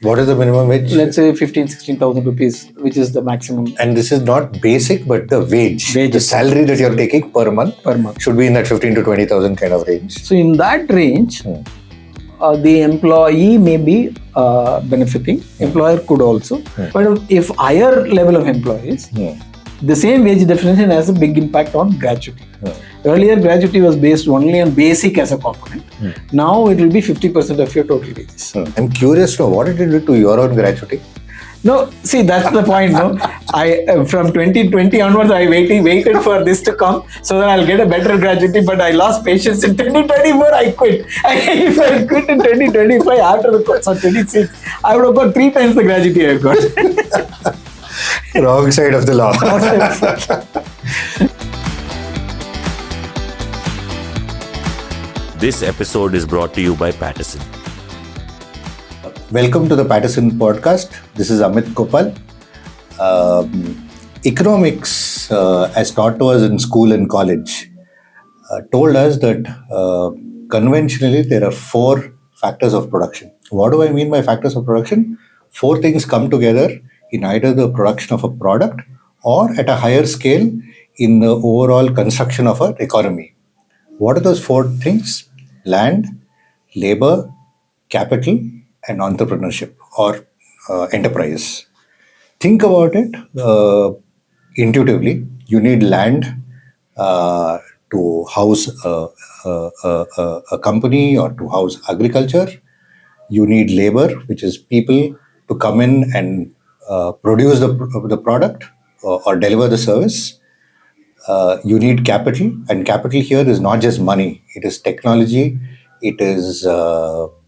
What is the minimum wage? Let's say 16,000 rupees, which is the maximum. And this is not basic, but the wage. The salary that you're taking per month should be in that 15 to 20,000 kind of range. So in that range, the employee may be benefiting. Employer could also. But if higher level of employees, the same wage definition has a big impact on gratuity. Earlier, gratuity was based only on basic as a component. Now it will be 50% of your total wages. I'm curious to know, what did you do to your own gratuity? No, see, that's the point. No, I from 2020 onwards, I waited for this to come so that I'll get a better gratuity. But I lost patience in 2024. I quit. If I quit in 2025 after the course of 26, I would have got 3 times the gratuity I got. Wrong side of the law. This episode is brought to you by Paterson. Welcome to the Paterson Podcast. This is Amit Gopal. Economics, as taught to us in school and college, told us that conventionally there are 4 factors of production. What do I mean by factors of production? 4 things come together in either the production of a product or at a higher scale in the overall construction of an economy. What are those 4 things? Land, labor, capital, and entrepreneurship or enterprise. Think about it intuitively. You need land to house a company or to house agriculture. You need labor, which is people to come in and produce the product or deliver the service. You need capital, and capital here is not just money. It is technology. It is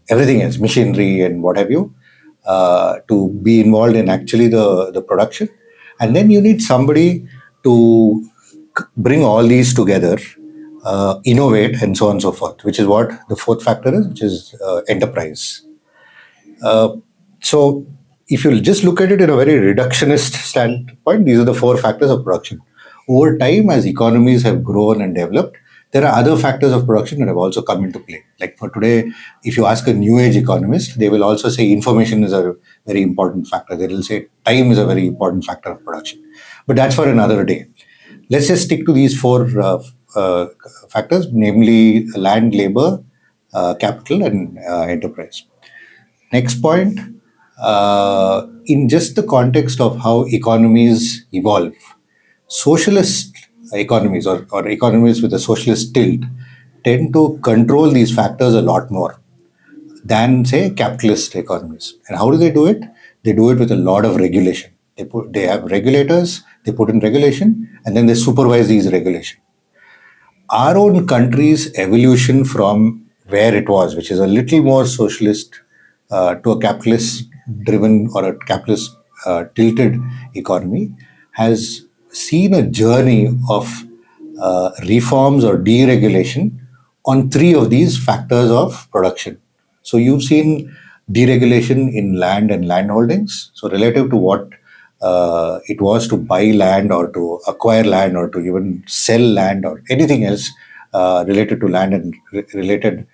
everything else, machinery and what have you, to be involved in actually the production. And then you need somebody to bring all these together, innovate, and so on and so forth, which is what the 4th factor is, which is enterprise. So if you just look at it in a very reductionist standpoint, these are the 4 factors of production. Over time, as economies have grown and developed, there are other factors of production that have also come into play. Like for today, if you ask a new age economist, they will also say information is a very important factor. They will say time is a very important factor of production. But that's for another day. Let's just stick to these 4 factors, namely land, labor, capital, and enterprise. Next point, in just the context of how economies evolve, socialist economies or economies with a socialist tilt tend to control these factors a lot more than, say, capitalist economies. And how do? They do it with a lot of regulation. They have regulators, they put in regulation, and then they supervise these regulation. Our own country's evolution from where it was, which is a little more socialist to a capitalist driven or a capitalist tilted economy, has seen a journey of reforms or deregulation on 3 of these factors of production. So you've seen deregulation in land and land holdings. So relative to what it was to buy land or to acquire land or to even sell land or anything else related to land and related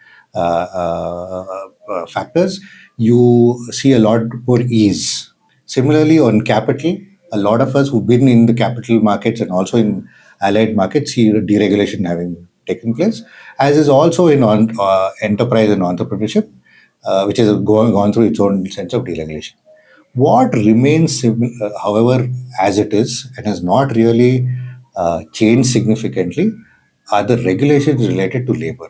factors, you see a lot more ease. Similarly, on capital, a lot of us who've been in the capital markets and also in allied markets see deregulation having taken place, as is also in enterprise and entrepreneurship, which is gone through its own sense of deregulation. What remains, however, as it is and has not really changed significantly are the regulations related to labor.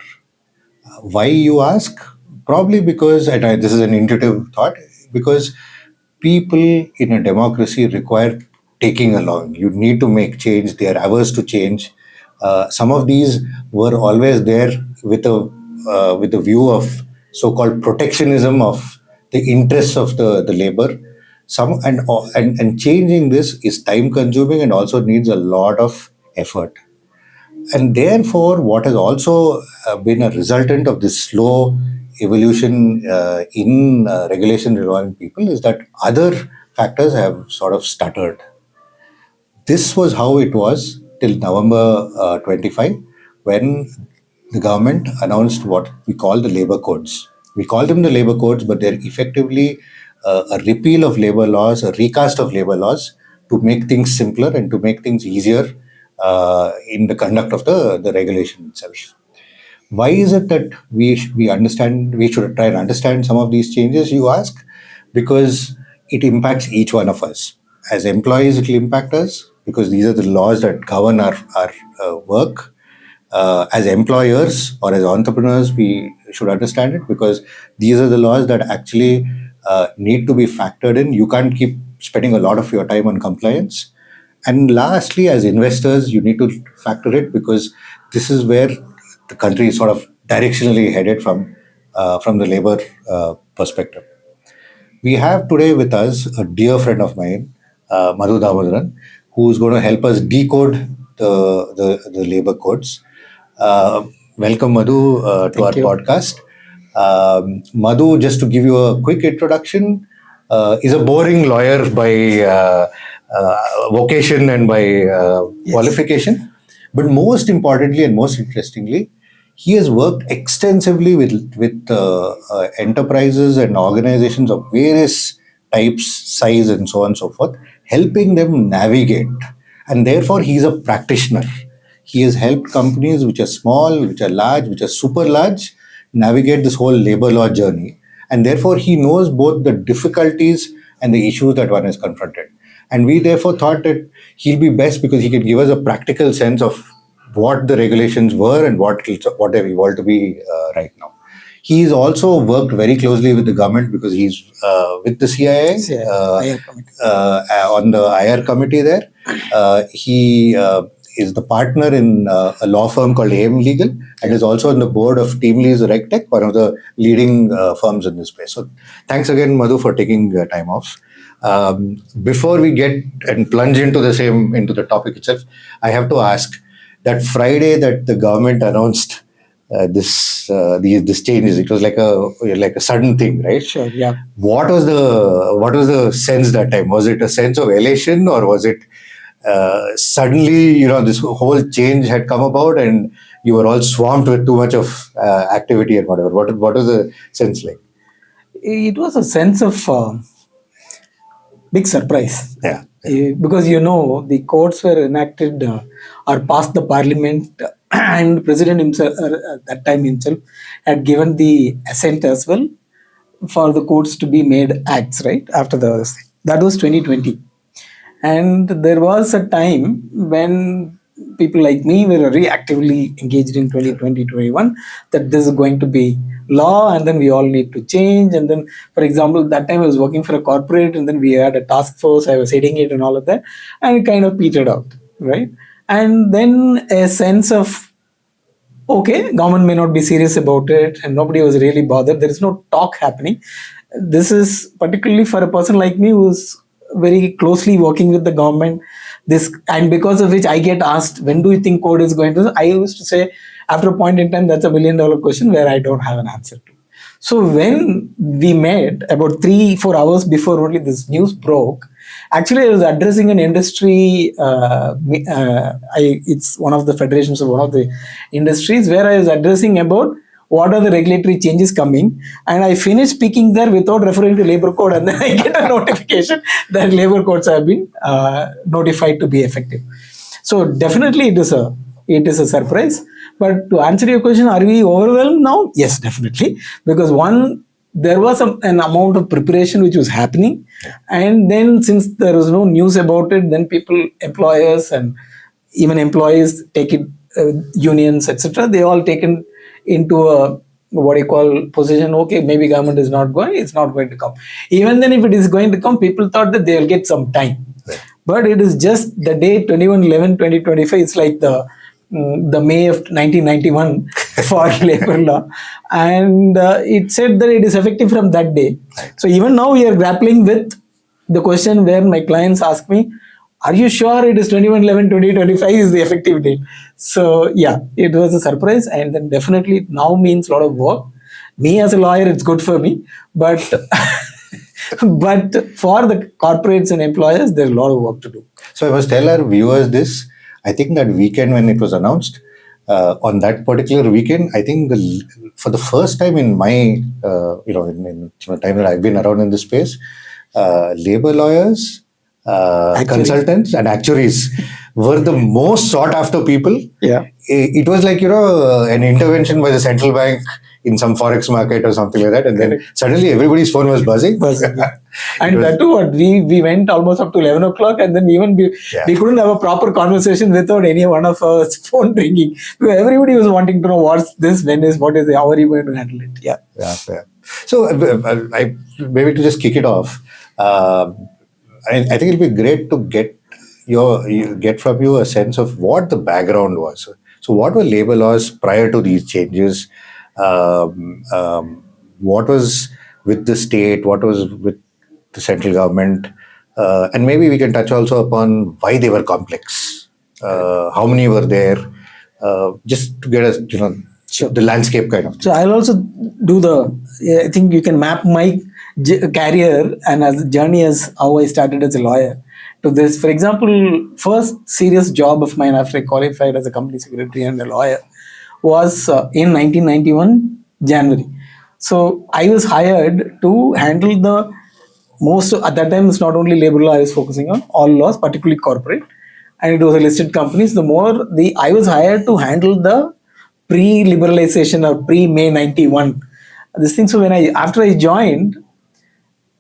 Why, you ask? Probably because, and this is an intuitive thought, because people in a democracy require taking along. You need to make change. They are averse to change. Some of these were always there with a view of so-called protectionism of the interests of the labor. And changing this is time-consuming and also needs a lot of effort. And therefore, what has also been a resultant of this slow evolution in regulation involving people is that other factors have sort of stuttered. This was how it was till November 25, when the government announced what we call the labor codes. We call them the labor codes, but they're effectively a repeal of labor laws, a recast of labor laws to make things simpler and to make things easier in the conduct of the regulation itself. Why is it that we should try and understand some of these changes, you ask? Because it impacts each one of us. As employees, it will impact us because these are the laws that govern our work. As employers or as entrepreneurs, we should understand it because these are the laws that actually need to be factored in. You can't keep spending a lot of your time on compliance. And lastly, as investors, you need to factor it because this is where the country is sort of directionally headed from the labor perspective. We have today with us a dear friend of mine, Madhu Damodaran, who's going to help us decode the labor codes. Welcome, Madhu, to our podcast. Madhu, just to give you a quick introduction, is a boring lawyer by vocation and by qualification. But most importantly and most interestingly, he has worked extensively with enterprises and organizations of various types, size, and so on and so forth, helping them navigate. And therefore, he is a practitioner. He has helped companies which are small, which are large, which are super large, navigate this whole labor law journey. And therefore, he knows both the difficulties and the issues that one is confronted. And we therefore thought that he'll be best because he can give us a practical sense of what the regulations were and what they've evolved to be right now. He's also worked very closely with the government because he's with the CIA on the IR committee there. He is the partner in a law firm called AM Legal and is also on the board of Team Lee's RegTech, one of the leading firms in this space. So thanks again, Madhu, for taking time off. Before we get and plunge into the topic itself, I have to ask that Friday that the government announced this changes, it was like a sudden thing, right? Sure, yeah. What was the sense that time? Was it a sense of elation or was it suddenly, this whole change had come about and you were all swamped with too much of activity and whatever? What was the sense like? It was a sense of big surprise. Yeah. Because the codes were enacted or passed the parliament and president himself at that time himself had given the assent as well for the codes to be made acts, right? After that was 2020. And there was a time when people like me were very actively engaged in 2020-21 that this is going to be law and then we all need to change. And then, for example, that time I was working for a corporate and then we had a task force, I was heading it and all of that, and it kind of petered out, right? And then a sense of, okay, government may not be serious about it and nobody was really bothered. There is no talk happening. This is particularly for a person like me who's very closely working with the government. And because of which I get asked, when do you think code is going to? I used to say, after a point in time, that's $1 million question where I don't have an answer to. So when we met about 3-4 hours before only this news broke, actually I was addressing an industry. It's one of the federations of one of the industries where I was addressing about what are the regulatory changes coming, and I finished speaking there without referring to labor code, and then I get a notification that labor codes have been notified to be effective. So definitely it is a surprise. But to answer your question, are we overwhelmed now? Yes, definitely, because there was an amount of preparation which was happening, and then since there was no news about it, then employers and even employees take it, unions, etc. They all taken into a position. Okay, maybe government is not going. It's not going to come. Even then, if it is going to come, people thought that they will get some time. Right. But it is just the day 21/11/2025. It's like the May of 1991 for labor law, and it said that it is effective from that day. So even now we are grappling with the question where my clients ask me, are you sure it is 21/11/2025 is the effective date? So yeah, it was a surprise, and then definitely it now means a lot of work. Me as a lawyer, it's good for me, but but for the corporates and employers, there's a lot of work to do. So I must tell our viewers this. I think that weekend when it was announced, on that particular weekend, I think for the first time in my, in time that I've been around in this space, labor lawyers, consultants, and actuaries were the most sought after people. Yeah. It was like, an intervention by the central bank in some forex market or something like that, and then suddenly everybody's phone was buzzing. And that too, we went almost up to 11 o'clock, and then we couldn't have a proper conversation without any one of us phone ringing. Everybody was wanting to know what's this, when is, what is it, how are you going to handle it? Yeah. So maybe to just kick it off, I think it'll be great to get from you a sense of what the background was. So what were labor laws prior to these changes? What was with the state? What was with the central government? And maybe we can touch also upon why they were complex. How many were there? Just to get us, the landscape kind of. So I'll also do I think you can map my career and as a journey as how I started as a lawyer to this. For example, first serious job of mine after I qualified as a company secretary and a lawyer was in 1991 January. So I was hired to handle the most, at that time it's not only labor law I was focusing on, all laws, particularly corporate, and it was a listed companies. I was hired to handle the pre-liberalization or pre-May 91 this thing. So after I joined,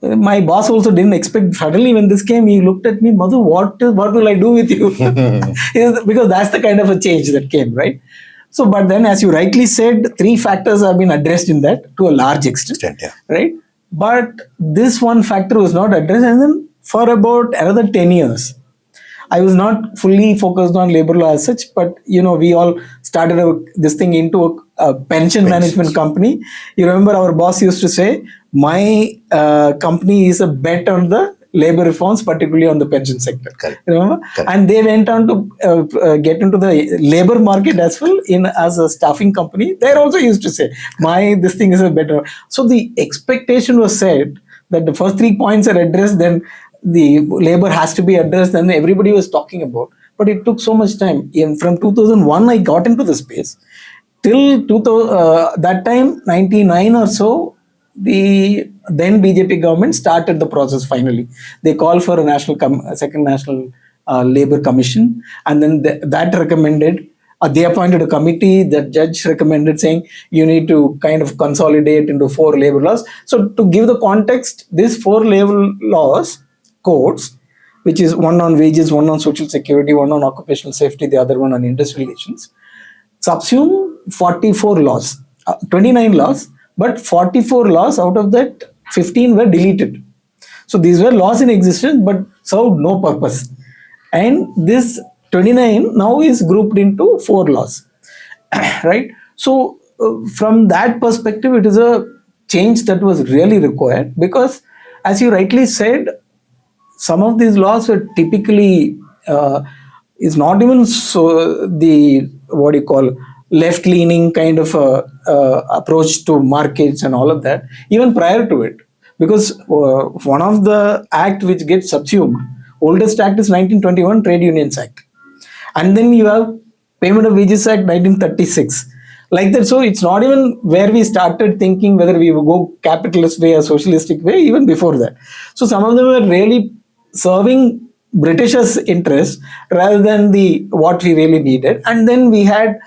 my boss also didn't expect. Suddenly when this came, he looked at me, Madhu, what will I do with you? Because that's the kind of a change that came, right? So, but then as you rightly said, 3 factors have been addressed in that to a large extent, right? But this one factor was not addressed, and then for about another 10 years, I was not fully focused on labor law as such, but we all started this thing into a pension management company. You remember our boss used to say, my company is a bet on the labor reforms, particularly on the pension sector. Correct. Remember? Correct. And they went on to get into the labor market as well as a staffing company. They also used to say, this thing is a better. So the expectation was set that the first 3 points are addressed, then the labor has to be addressed, and everybody was talking about. But it took so much time. From 2001, I got into the space. Till that time, 99 or so, the then BJP government started the process finally. They called for a second national labor commission, and then that recommended, they appointed a committee. The judge recommended saying you need to kind of consolidate into 4 labor laws. So to give the context, these 4 labor laws, codes, which is one on wages, one on social security, one on occupational safety, the other one on industrial relations, subsume 44 laws, 29 laws, but 44 laws out of that 15 were deleted. So these were laws in existence but served no purpose. And this 29 now is grouped into 4 laws, right? So from that perspective, it is a change that was really required, because as you rightly said, some of these laws were typically is not even so left-leaning kind of approach to markets and all of that, even prior to it. Because one of the act which gets subsumed, oldest act is 1921 Trade Unions Act. And then you have Payment of Wages Act 1936. Like that. So it's not even where we started thinking whether we will go capitalist way or socialistic way, even before that. So some of them were really serving Britishers' interest rather than what we really needed. And then we had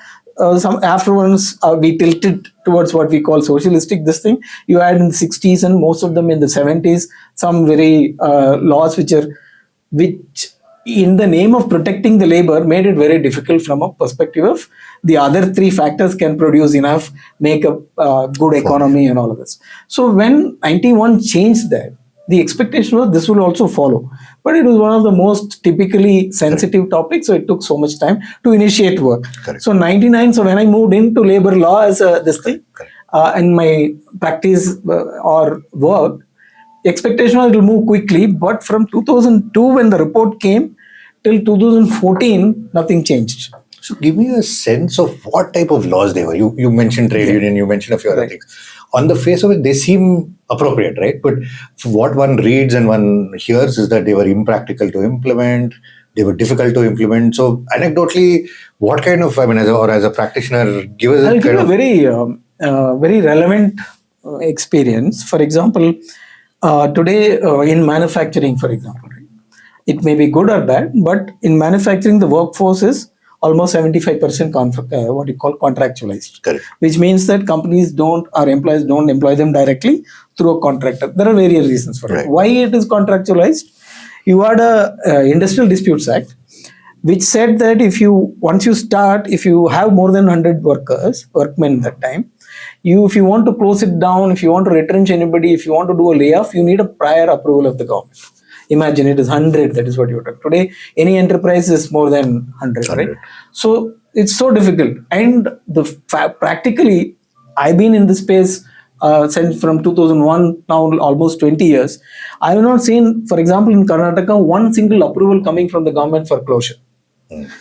some afterwards we tilted towards what we call socialistic this thing. You had in the 60s and most of them in the 70s some very laws which in the name of protecting the labor made it very difficult from a perspective of the other 3 factors can produce enough, make a good economy and all of this. So when 91 changed that, the expectation was this will also follow. But it was one of the most typically sensitive topics, so it took so much time to initiate work. Correct. So 99, so when I moved into labor law as this thing, and my practice or work, expectation was it will move quickly, but from 2002 when the report came till 2014, nothing changed. So give me a sense of what type of laws they were. You mentioned trade union, you mentioned a few other things. On the face of it, they seem appropriate, right? But what one reads and one hears is that they were impractical to implement. they were difficult to implement. So anecdotally, what kind of, as a practitioner, give us I'll a give kind a of... very relevant experience. For example, today in manufacturing, for example, right? It may be good or bad, but in manufacturing, the workforce is almost 75% what you call contractualized. Correct. Which means that companies or employers don't employ them directly through a contractor. There are various reasons for it. Right. Why it is contractualized? You had a Industrial Disputes Act, which said that once you start, if you have more than 100 workmen that time, if you want to close it down, if you want to retrench anybody, if you want to do a layoff, you need a prior approval of the government. Imagine it is 100, that is what you're talking. Today, any enterprise is more than 100, right? So it's so difficult. And practically, I've been in this space since from 2001, now almost 20 years. I have not seen, for example, in Karnataka, one single approval coming from the government for closure.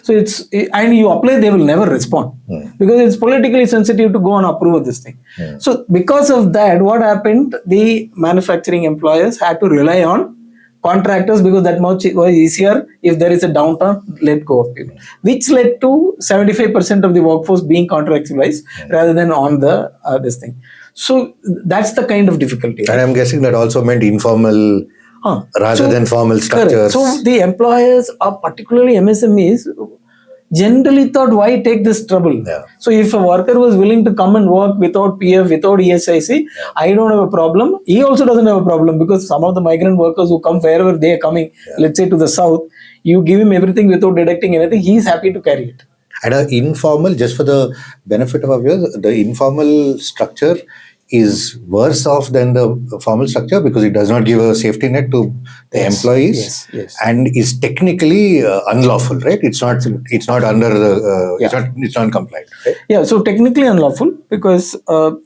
So and you apply, they will never respond because it's politically sensitive to go and approve this thing. So because of that, what happened? The manufacturing employers had to rely on contractors because that much was easier. If there is a downturn, let go of people, which led to 75% of the workforce being contractualized rather than on the this thing. So that's the kind of difficulty. And I'm guessing that also meant informal rather than formal structures. Correct. So the employers, particularly MSMEs, generally thought, why take this trouble? Yeah. So if a worker was willing to come and work without PF, without ESIC, I don't have a problem. He also doesn't have a problem because some of the migrant workers who come wherever they are coming, let's say to the south, you give him everything without deducting anything, he is happy to carry it. And an informal, just for the benefit of our viewers, the informal structure is worse off than the formal structure because it does not give a safety net to the employees and is technically unlawful, right? It's not under the it's not compliant, right? Yeah, so technically unlawful because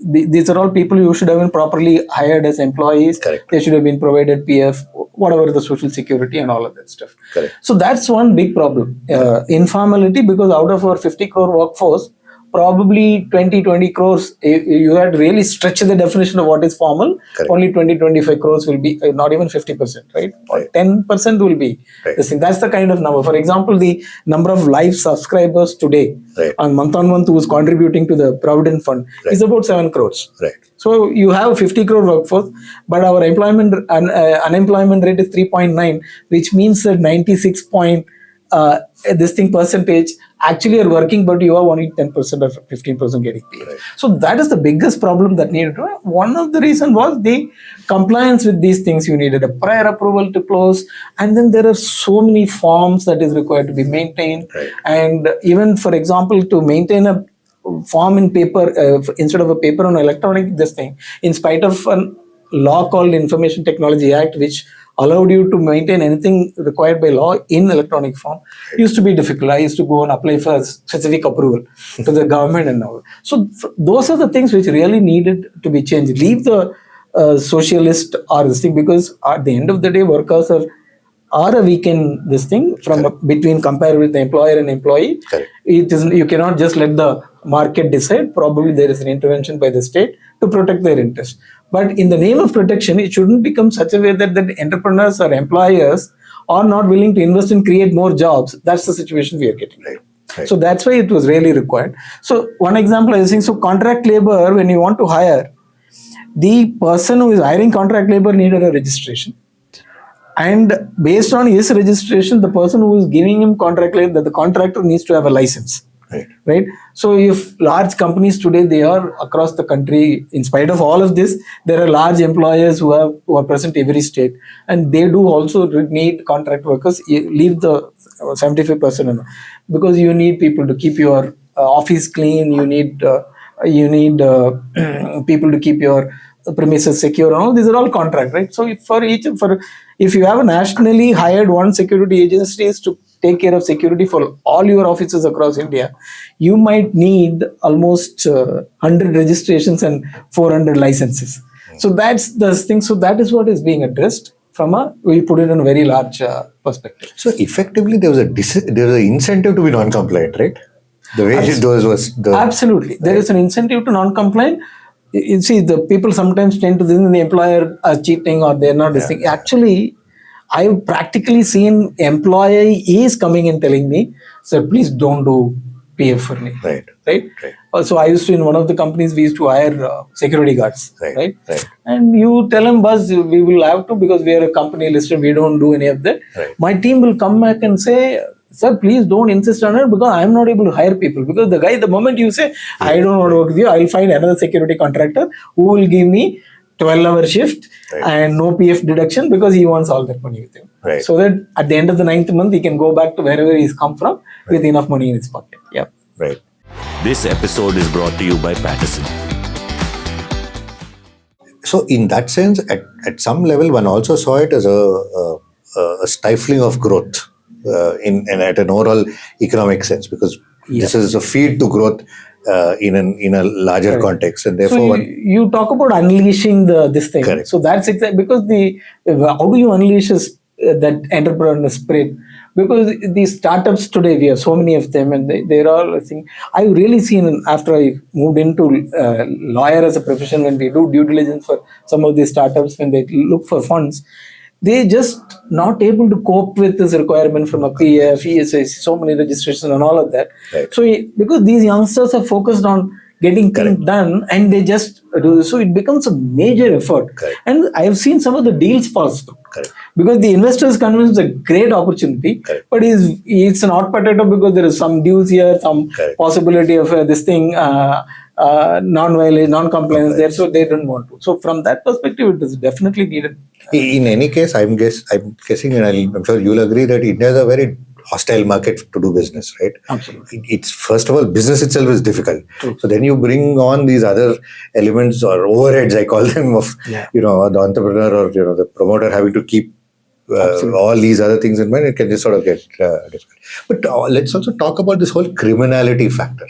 these are all people who should have been properly hired as employees. Correct. They should have been provided PF, whatever the social security and all of that stuff. Correct. So that's one big problem. Informality, because out of our 50 crore workforce, probably 20 crores, you had really stretched the definition of what is formal. Correct. Only 25 crores will be, not even 50%, right? Or 10% will be this thing. That's the kind of number. For example, the number of live subscribers today on month who is contributing to the Provident Fund is about 7 crores. Right. So you have a 50 crore workforce, but our unemployment rate is 3.9, which means that 96 percentage actually are working, but you have only 10% or 15% getting paid. Right. So that is the biggest problem that needed to. One of the reasons was the compliance with these things. You needed a prior approval to close, and then there are so many forms that is required to be maintained. Right. And even, for example, to maintain a form in paper instead of a paper on electronic, this thing, in spite of a law called Information Technology Act, which allowed you to maintain anything required by law in electronic form, used to be difficult. I used to go and apply for specific approval to the government and all. So those are the things which really needed to be changed. Leave the socialist or this thing, because at the end of the day, workers are a weekend this thing from between compared with the employer and employee. Correct. It isn't, you cannot just let the market decide. Probably there is an intervention by the state to protect their interests. But in the name of protection, it shouldn't become such a way that the entrepreneurs or employers are not willing to invest and create more jobs. That's the situation we are getting. Right. So that's why it was really required. So one example I was saying, so contract labor, when you want to hire, the person who is hiring contract labor needed a registration. And based on his registration, the person who is giving him contract labor, the contractor needs to have a license. Right. So if large companies today, they are across the country, in spite of all of this, there are large employers who are present every state, and they do also need contract workers. Leave the 75%, because you need people to keep your office clean. You need people to keep your premises secure. And all these are all contract, right? So if you have a nationally hired one security agencies to take care of security for all your offices across India, you might need almost 100 registrations and 400 licenses. So that's the thing. So that is what is being addressed we put it in a very large perspective. So effectively, there was an incentive to be non-compliant, right? The way Absolutely. There is an incentive to non-compliant. You see, the people sometimes tend to think the employer are cheating or they're not this thing. Actually, I've practically seen employee is coming and telling me, sir, please don't do PF for me. Right. So I used to, in one of the companies, we used to hire security guards. Right. And you tell them, boss, we will have to, because we are a company listed, we don't do any of that. My team will come back and say, sir, please don't insist on it, because I'm not able to hire people. Because the guy, the moment you say, I don't want to work with you, I'll find another security contractor who will give me 12-hour shift and no PF deduction, because he wants all that money with him. So that at the end of the 9th month, he can go back to wherever he's come from with enough money in his pocket. Yeah. Right. This episode is brought to you by Paterson. So in that sense, at some level, one also saw it as a stifling of growth in at an overall economic sense, because this is a feed to growth in a larger context, and therefore so you talk about unleashing this thing. Correct. So that's exactly, because how do you unleash that entrepreneur spirit? Because these startups today, we have so many of them, and they're all, I think, I've really seen, after I moved into lawyer as a profession, when we do due diligence for some of these startups, when they look for funds, they just not able to cope with this requirement from a PF, ESI, so many registrations and all of that. So because these youngsters are focused on getting things done, and they just do, so it becomes a major effort. And I have seen some of the deals fall through. Because the investors convinced a great opportunity, but it's an hot potato, because there is some dues here, some possibility of this thing, non-violation, non-compliance there, so they don't want to. So from that perspective, it is definitely needed. In any case, I'm guessing, and I'm sure you'll agree, that India is a very hostile market to do business, right? Absolutely. It's, first of all, business itself is difficult. True. So then you bring on these other elements, or overheads, I call them, of the entrepreneur or the promoter having to keep all these other things in mind. It can just sort of get difficult. But let's also talk about this whole criminality factor.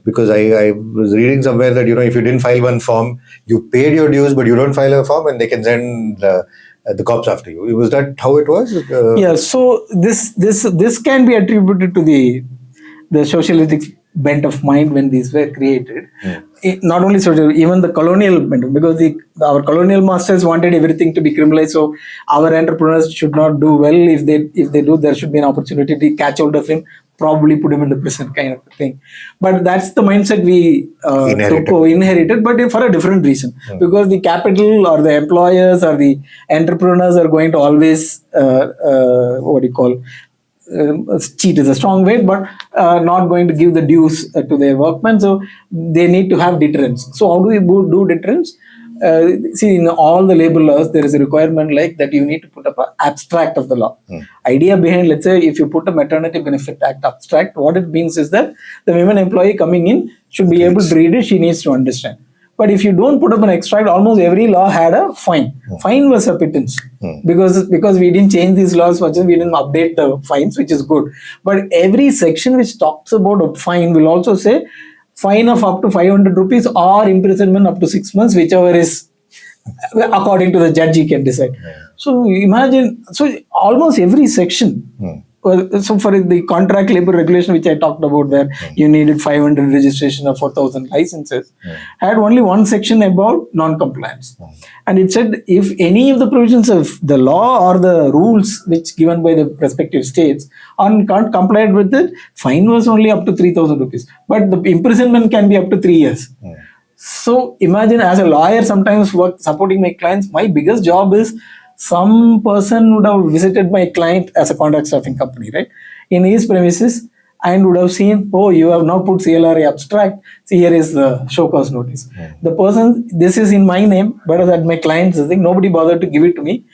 Because I was reading somewhere that if you didn't file one form, you paid your dues, but you don't file a form, and they can send the cops after you. Was that how it was? So this can be attributed to the socialistic bent of mind when these were created. Not only social, even the colonial bent, because our colonial masters wanted everything to be criminalized. So our entrepreneurs should not do well. If they do, there should be an opportunity to catch hold of him, probably put him in the prison, kind of thing. But that's the mindset we inherited, but for a different reason. Because the capital or the employers or the entrepreneurs are going to always cheat is a strong word, but not going to give the dues to their workmen. So they need to have deterrence. So how do we do deterrence? See, in all the labor laws, there is a requirement like that you need to put up an abstract of the law. Idea behind, let's say, if you put a maternity benefit act abstract, what it means is that the women employee coming in should be able to read it, she needs to understand. But if you don't put up an extract, almost every law had a fine. Fine was a pittance. Because we didn't change these laws, we didn't update the fines, which is good. But every section which talks about a fine will also say fine of up to 500 rupees or imprisonment up to 6 months, whichever is according to the judge he can decide. So imagine, almost every section. So for the contract labor regulation, which I talked about, where you needed 500 registration or 4,000 licenses, had only one section about non-compliance. And it said if any of the provisions of the law or the rules which given by the respective states can't complied with it, fine was only up to 3,000 rupees. But the imprisonment can be up to 3 years. So imagine, as a lawyer, sometimes supporting my clients, my biggest job is some person would have visited my client as a contract staffing company, right, in his premises, and would have seen, oh, you have now put CLRA abstract, see, here is the show cause notice. The person, this is in my name, but at my client's thing, nobody bothered to give it to me.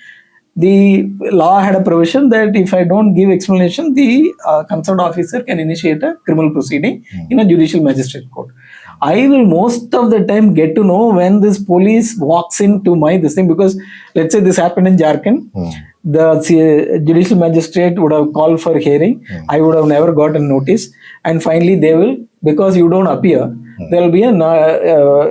The law had a provision that if I don't give explanation, the concerned officer can initiate a criminal proceeding in a judicial magistrate court. I will most of the time get to know when this police walks into this thing, because let's say this happened in Jharkhand, the judicial magistrate would have called for hearing. I would have never got a notice, and finally they will, because you don't appear, there will be a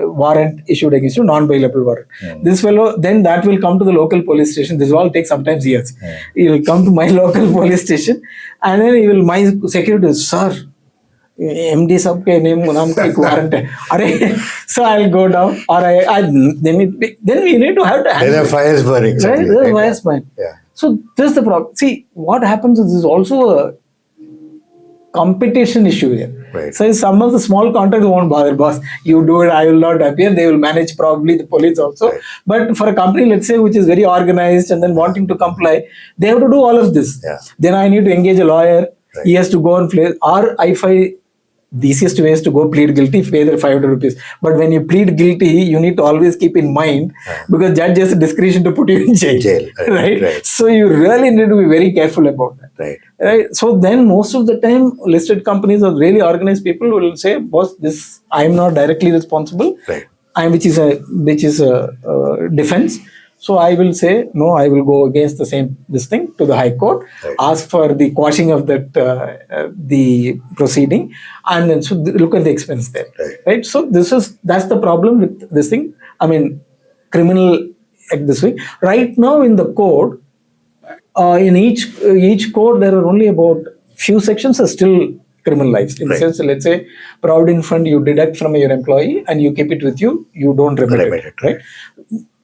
warrant issued against you, non-bailable warrant. This fellow, then that will come to the local police station. This will all take sometimes years. He will come to my local police station, and then my security, sir, MD sab ke name ka ek warrant hai. So I'll go down, or then we need to have to handle. There are fires burning. Right? There are fires burning. So this is the problem. See, what happens is there's also a competition issue here. Right. So some of the small contractors won't bother, boss. You do it, I will not appear. They will manage probably the police also. Right. But for a company, let's say, which is very organized and then wanting to comply, they have to do all of this. Yeah. Then I need to engage a lawyer. Right. He has to go and play. Or I find the easiest way is to go plead guilty, pay their 500 rupees. But when you plead guilty, you need to always keep in mind, because judge has a discretion to put you in jail. Right? So you really need to be very careful about that. Right? So then most of the time, listed companies or really organized people will say, boss, this I am not directly responsible. Right. Which is a defense. So I will say, no, I will go against this thing to the High Court, Right. ask for the quashing of that, the proceeding, and then so look at the expense there. Right. So that's the problem with this thing. I mean, criminal act this way. Right now in the code, in each code, there are only about few sections are still criminalized. In the sense, let's say, Provident Fund, you deduct from your employee and you keep it with you, you don't remit it. Right?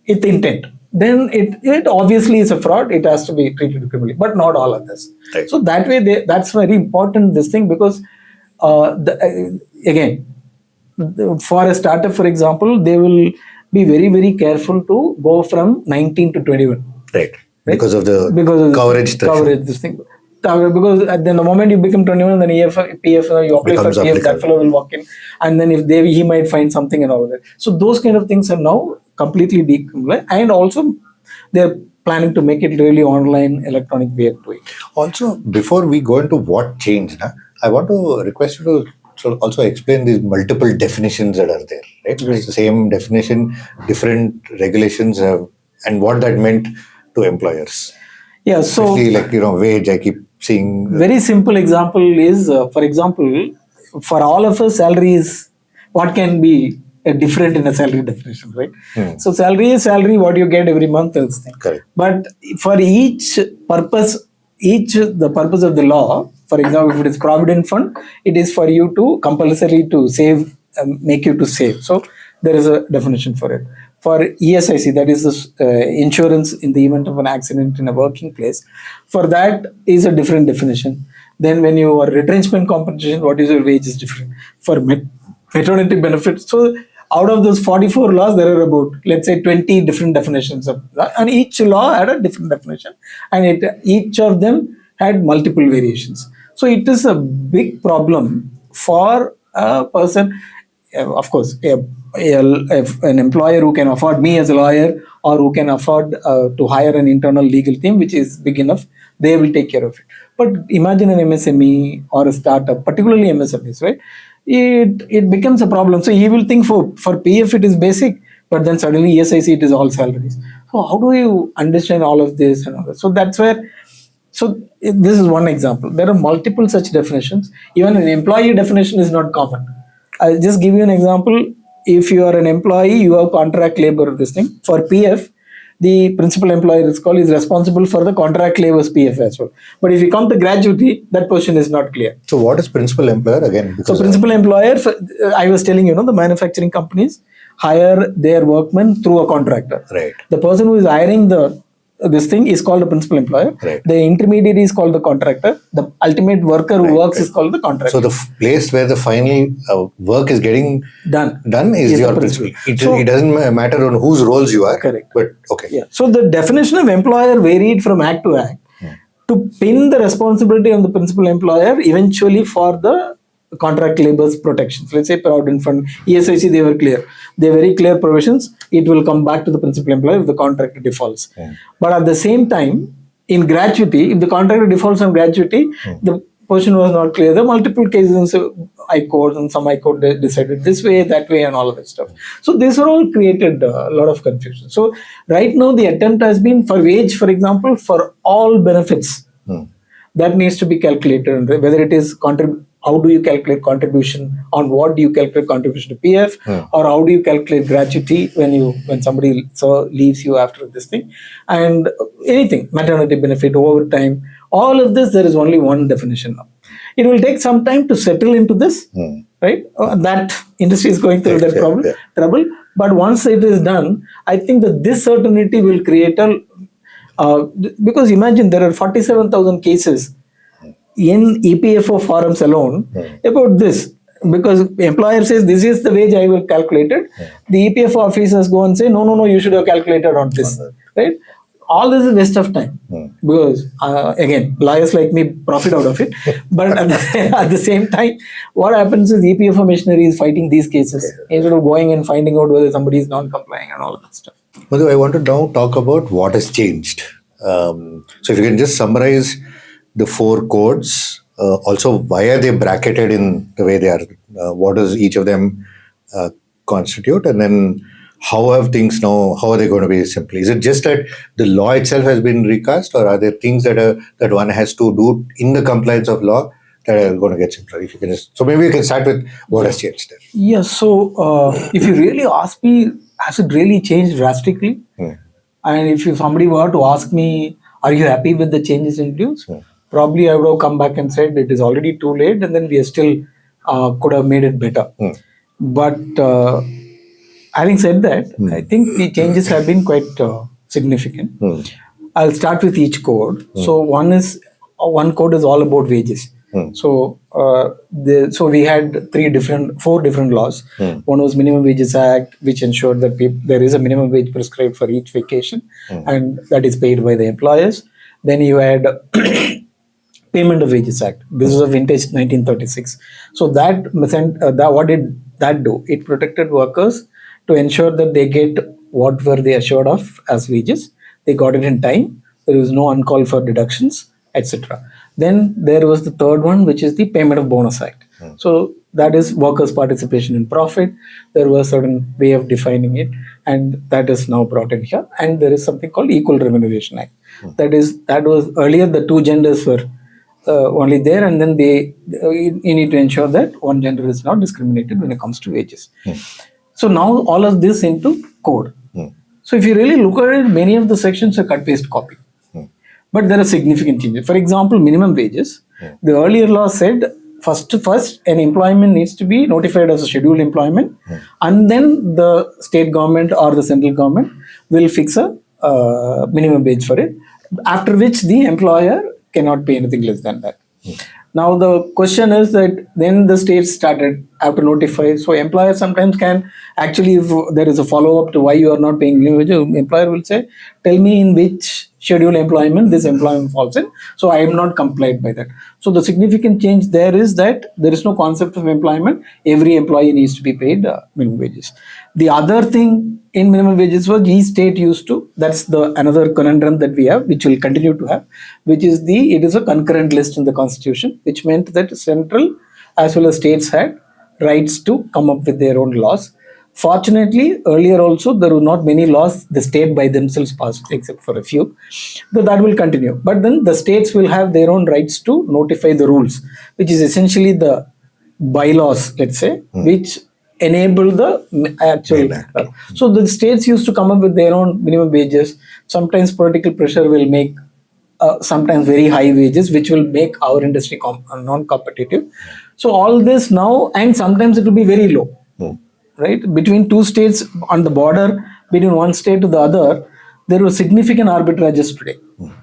It's intent. Then it obviously is a fraud. It has to be treated criminally, but not all others. Right. So that way, that's very important, this thing, because again, for a startup, for example, they will be very, very careful to go from 19 to 21. Right. Because of the coverage threshold. This thing. Because then the moment you become 21, then PF, you apply for PF, that fellow will walk in, and then if he might find something and all of that. So those kind of things are now completely decriminalized, and also they're planning to make it really online, electronic way of doing. Also, before we go into what changed, I want to request you to also explain these multiple definitions that are there. Right? It's the same definition, different regulations have, and what that meant to employers. Yeah, so especially wage, I keep seeing. Very simple example is, for example, for all of us, salary is what can be different in a salary definition, right? So salary is salary, what you get every month is thing. Correct. But for each purpose, the purpose of the law, for example, if it is Provident Fund, it is for you to compulsory to save, make you to save. So there is a definition for it. For ESIC, that is the insurance in the event of an accident in a working place, for that is a different definition. Then when you are retrenchment compensation, what is your wage is different. For maternity benefits, so out of those 44 laws, there are about, let's say, 20 different definitions of that, and each law had a different definition, and each of them had multiple variations. So it is a big problem for a person, of course, if an employer who can afford me as a lawyer, or who can afford to hire an internal legal team which is big enough, they will take care of it. But imagine an MSME or a startup, particularly MSMEs, right? It becomes a problem. So he will think for PF it is basic, but then suddenly ESIC it is all salaries. So how do you understand all of this and all that? So that's where. So this is one example. There are multiple such definitions. Even an employee definition is not common. I'll just give you an example. If you are an employee, you have contract labor, this thing. For PF, the principal employer is responsible for the contract labor's PF as well. But if you come to gratuity, that position is not clear. So what is principal employer again? So principal employer, I was telling you, the manufacturing companies hire their workmen through a contractor. Right. The person who is hiring this thing is called the principal employer. Right. The intermediary is called the contractor. The ultimate worker who works is called the contractor. So the place where the final work is getting done is your principal. It doesn't matter on whose roles you are. Correct. But okay. Yeah. So the definition of employer varied from act to act to pin the responsibility on the principal employer eventually for the contract labor's protections. Let's say Provident Fund, ESIC, they were clear. They are very clear provisions. It will come back to the principal employer if the contractor defaults. But at the same time, in gratuity, if the contractor defaults on gratuity, the position was not clear. There are multiple cases in High Court, and some High Court decided this way, that way, and all of that stuff. So these are all created a lot of confusion. So right now, the attempt has been for wage, for example, for all benefits. That needs to be calculated, whether it is how do you calculate contribution, on what do you calculate contribution to PF, or how do you calculate gratuity when somebody leaves you after this thing, and anything, maternity benefit, overtime, all of this, there is only one definition now. It will take some time to settle into this, right? That industry is going through that trouble. But once it is done, I think that this certainty will create Because imagine there are 47,000 cases in EPFO forums alone about this. Because employer says this is the wage I will calculate it. The EPFO officers go and say no, you should have calculated on this, right? All this is waste of time because again, lawyers like me profit out of it. But at the same time, what happens is EPFO machinery is fighting these cases instead of going and finding out whether somebody is non-complying and all of that stuff. Madhu, I want to now talk about what has changed. So if you can just summarize the 4 codes, also why are they bracketed in the way they are? What does each of them constitute? And then how have things now, how are they going to be simply? Is it just that the law itself has been recast, or are there things that one has to do in the compliance of law that are going to get simpler? If you can so maybe you can start with what has changed there. Yeah, so if you really ask me, has it really changed drastically? And if somebody were to ask me, are you happy with the changes introduced? Probably I would have come back and said it is already too late, and then we still could have made it better. But having said that, I think the changes have been quite significant. I'll start with each code. So one code is all about wages. So we had 4 different laws. One was Minimum Wages Act, which ensured that there is a minimum wage prescribed for each vacation, and that is paid by the employers. Then you had Payment of Wages Act. This is a vintage 1936. So that what did that do? It protected workers to ensure that they get what were they assured of as wages. They got it in time. There was no uncalled for deductions, etc. Then there was the third one, which is the Payment of Bonus Act. So that is workers' participation in profit. There was a certain way of defining it, and that is now brought in here. And there is something called Equal Remuneration Act. That was earlier the 2 genders were only there, and then you need to ensure that one gender is not discriminated when it comes to wages. So now all of this into code. So if you really look at it, many of the sections are cut, paste, copy. But there are significant changes. For example, minimum wages. The earlier law said first an employment needs to be notified as a scheduled employment, and then the state government or the central government will fix a minimum wage for it, after which the employer cannot pay anything less than that. Now the question is that then the states have to notify. So employers sometimes can actually, if there is a follow-up to why you are not paying minimum wage, employer will say, tell me in which scheduled employment this employment falls in. So I am not complied by that. So the significant change there is that there is no concept of employment. Every employee needs to be paid minimum wages. The other thing in minimum wages was each state used to, that's another conundrum that we have, which will continue to have, which is it is a concurrent list in the constitution, which meant that central as well as states had rights to come up with their own laws. Fortunately, earlier also there were not many laws the state by themselves passed, except for a few. So that will continue. But then the states will have their own rights to notify the rules, which is essentially the bylaws, let's say, which enable the actual. So the states used to come up with their own minimum wages. Sometimes political pressure will make sometimes very high wages, which will make our industry non-competitive. So all this now, and sometimes it will be very low. Right? Between 2 states on the border, between one state to the other, there were significant arbitrages today.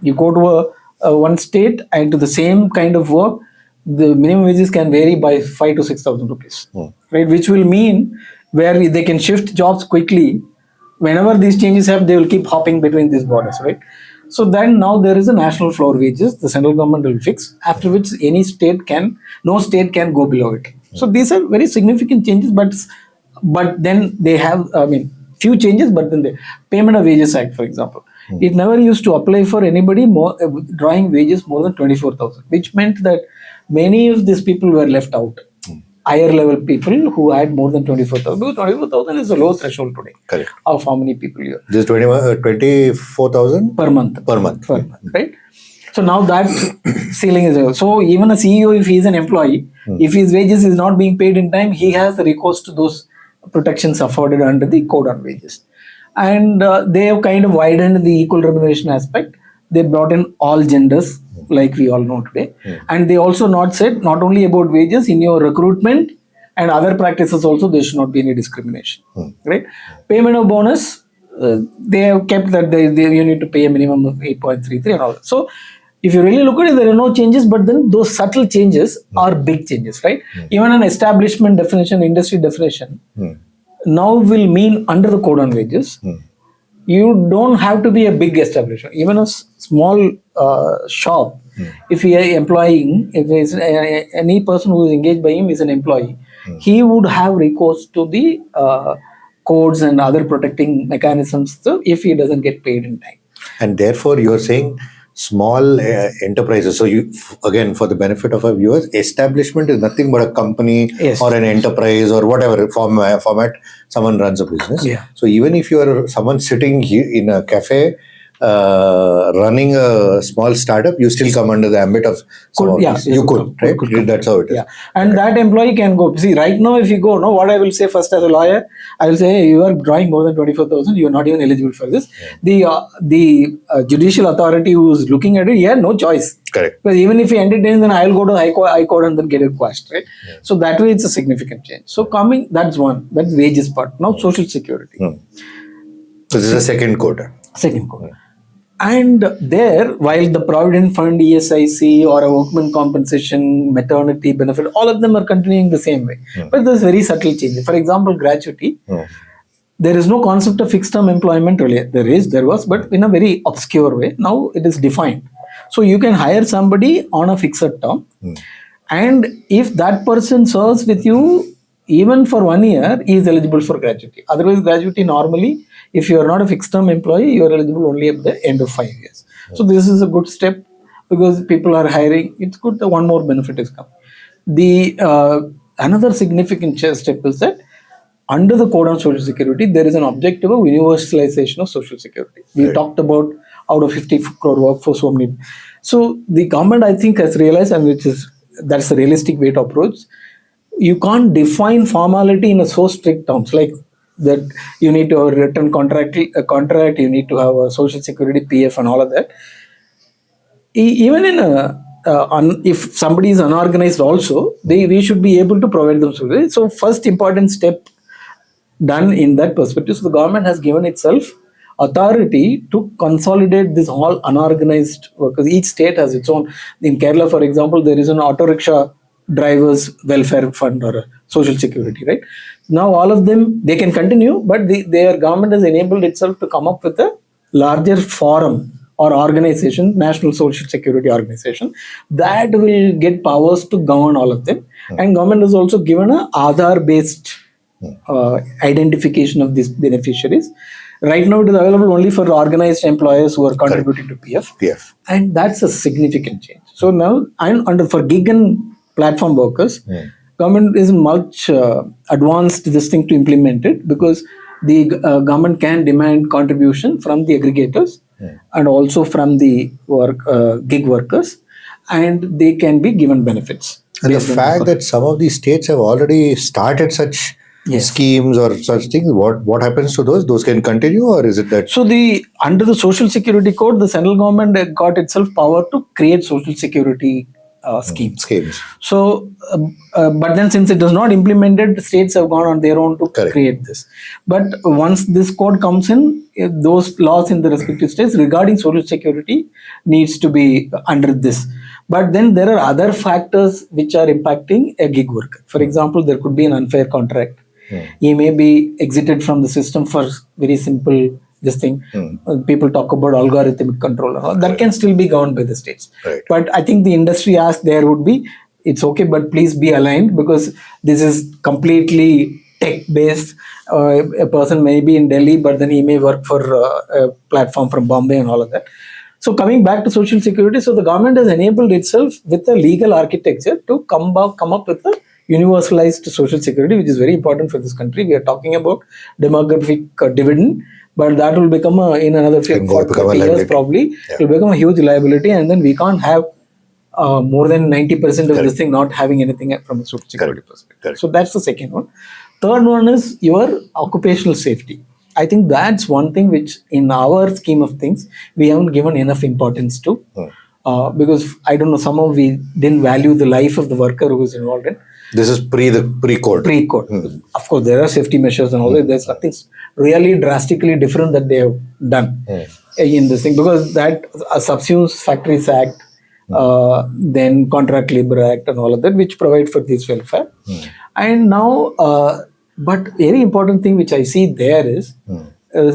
You go to one state and to the same kind of work, the minimum wages can vary by 5,000 to 6,000 rupees, right? Which will mean where they can shift jobs quickly. Whenever these changes happen, they will keep hopping between these borders, right? So then now there is a national floor wages, the central government will fix, after which no state can go below it. So these are very significant changes, but then they have, few changes, but then the Payment of Wages Act, for example, it never used to apply for anybody drawing wages more than 24,000, which meant that many of these people were left out. Higher level people who had more than 24,000. Because 24,000 is a low threshold today. Correct. Of how many people you have. This 24,000 per month. Per month, right? So now that ceiling is there. So even a CEO, if he is an employee, if his wages is not being paid in time, he has the recourse to those protections afforded under the Code on Wages. And they have kind of widened the equal remuneration aspect. They brought in all genders, like we all know today. And they also said not only about wages, in your recruitment and other practices also, there should not be any discrimination. Right? Payment of bonus, they have kept that you need to pay a minimum of 8.33 and all. So if you really look at it, there are no changes, but then those subtle changes are big changes, right? Even an establishment definition, industry definition, now will mean under the code on wages. You don't have to be a big establishment. Even a small shop, if he is employing, if any person who is engaged by him is an employee, he would have recourse to the codes and other protecting mechanisms if he doesn't get paid in time. And therefore, you're saying small enterprises. So you, again, for the benefit of our viewers, establishment is nothing but a company or an enterprise or whatever format someone runs a business. Yeah. So even if you are someone sitting here in a cafe running a small startup, you still come under the ambit of you could, right? That's how it is. Yeah. And that employee can go. See, right now, if you go, no, what I will say first as a lawyer, I will say, hey, you are drawing more than 24,000, you are not even eligible for this. The judicial authority who is looking at it, he had no choice. Correct. But even if he entertains, then I will go to High Court and then get it quashed, right? Yeah. So that way, it's a significant change. So that's one. That's wages part. Now, social security. So this is a second code. Second code. And there, while the Provident Fund, ESIC, or a workman compensation, maternity benefit, all of them are continuing the same way. But there's very subtle changes. For example, gratuity. There is no concept of fixed term employment earlier. There was, but in a very obscure way. Now it is defined. So you can hire somebody on a fixed term. And if that person serves with you even for 1 year, he is eligible for gratuity. Otherwise, gratuity normally, if you are not a fixed term employee, you are eligible only at the end of 5 years. So this is a good step because people are hiring. It's good that one more benefit is coming. Another significant step is that under the Code on Social Security, there is an objective of universalization of Social Security. We talked about out of 50 crore workforce, so many. So the government, I think, has realized, and that's a realistic way to approach. You can't define formality in a so strict terms like that you need to have a written contract, you need to have a social security, PF and all of that. Even in if somebody is unorganized also, we should be able to provide them service. So first important step done in that perspective. So the government has given itself authority to consolidate this all unorganized workers. Each state has its own. In Kerala, for example, there is an auto rickshaw drivers welfare fund or a social security, right? Now all of them, they can continue, but their government has enabled itself to come up with a larger forum or organization, National Social Security Organization, that will get powers to govern all of them. And government has also given a Aadhaar based identification of these beneficiaries. Right now it is available only for organized employers who are contributing to PF. And that's a significant change. So now for gig and platform workers, government is much advanced this thing to implement it because the government can demand contribution from the aggregators and also from the gig workers, and they can be given benefits. And the fact that some of these states have already started such schemes or such things, what happens to those? Those can continue, or is it that? So under the Social Security Code, the central government got itself power to create social security schemes. So, but then since it is not implemented, states have gone on their own to create this. But once this code comes in, those laws in the respective states regarding social security needs to be under this. But then there are other factors which are impacting a gig worker. For example, there could be an unfair contract. He may be exited from the system for very simple this thing. People talk about algorithmic control and all. That can still be governed by the states. But I think the industry ask there would be, it's okay, but please be aligned because this is completely tech-based. A person may be in Delhi, but then he may work for a platform from Bombay and all of that. So coming back to social security, so the government has enabled itself with a legal architecture to come up with a universalized social security, which is very important for this country. We are talking about demographic dividend, but that will become in another 40 years probably, it will become a huge liability, and then we can't have more than 90% of this thing not having anything from a social security perspective. So that's the second one. Third one is your occupational safety. I think that's one thing which in our scheme of things, we haven't given enough importance to. because I don't know, somehow we didn't value the life of the worker who is involved in. This is pre-code. Pre-code. Of course, there are safety measures and all that. There's nothing really drastically different that they have done in this thing, because that subsumes Factories Act, then Contract Labor Act and all of that, which provide for this welfare. And now, but very important thing which I see there is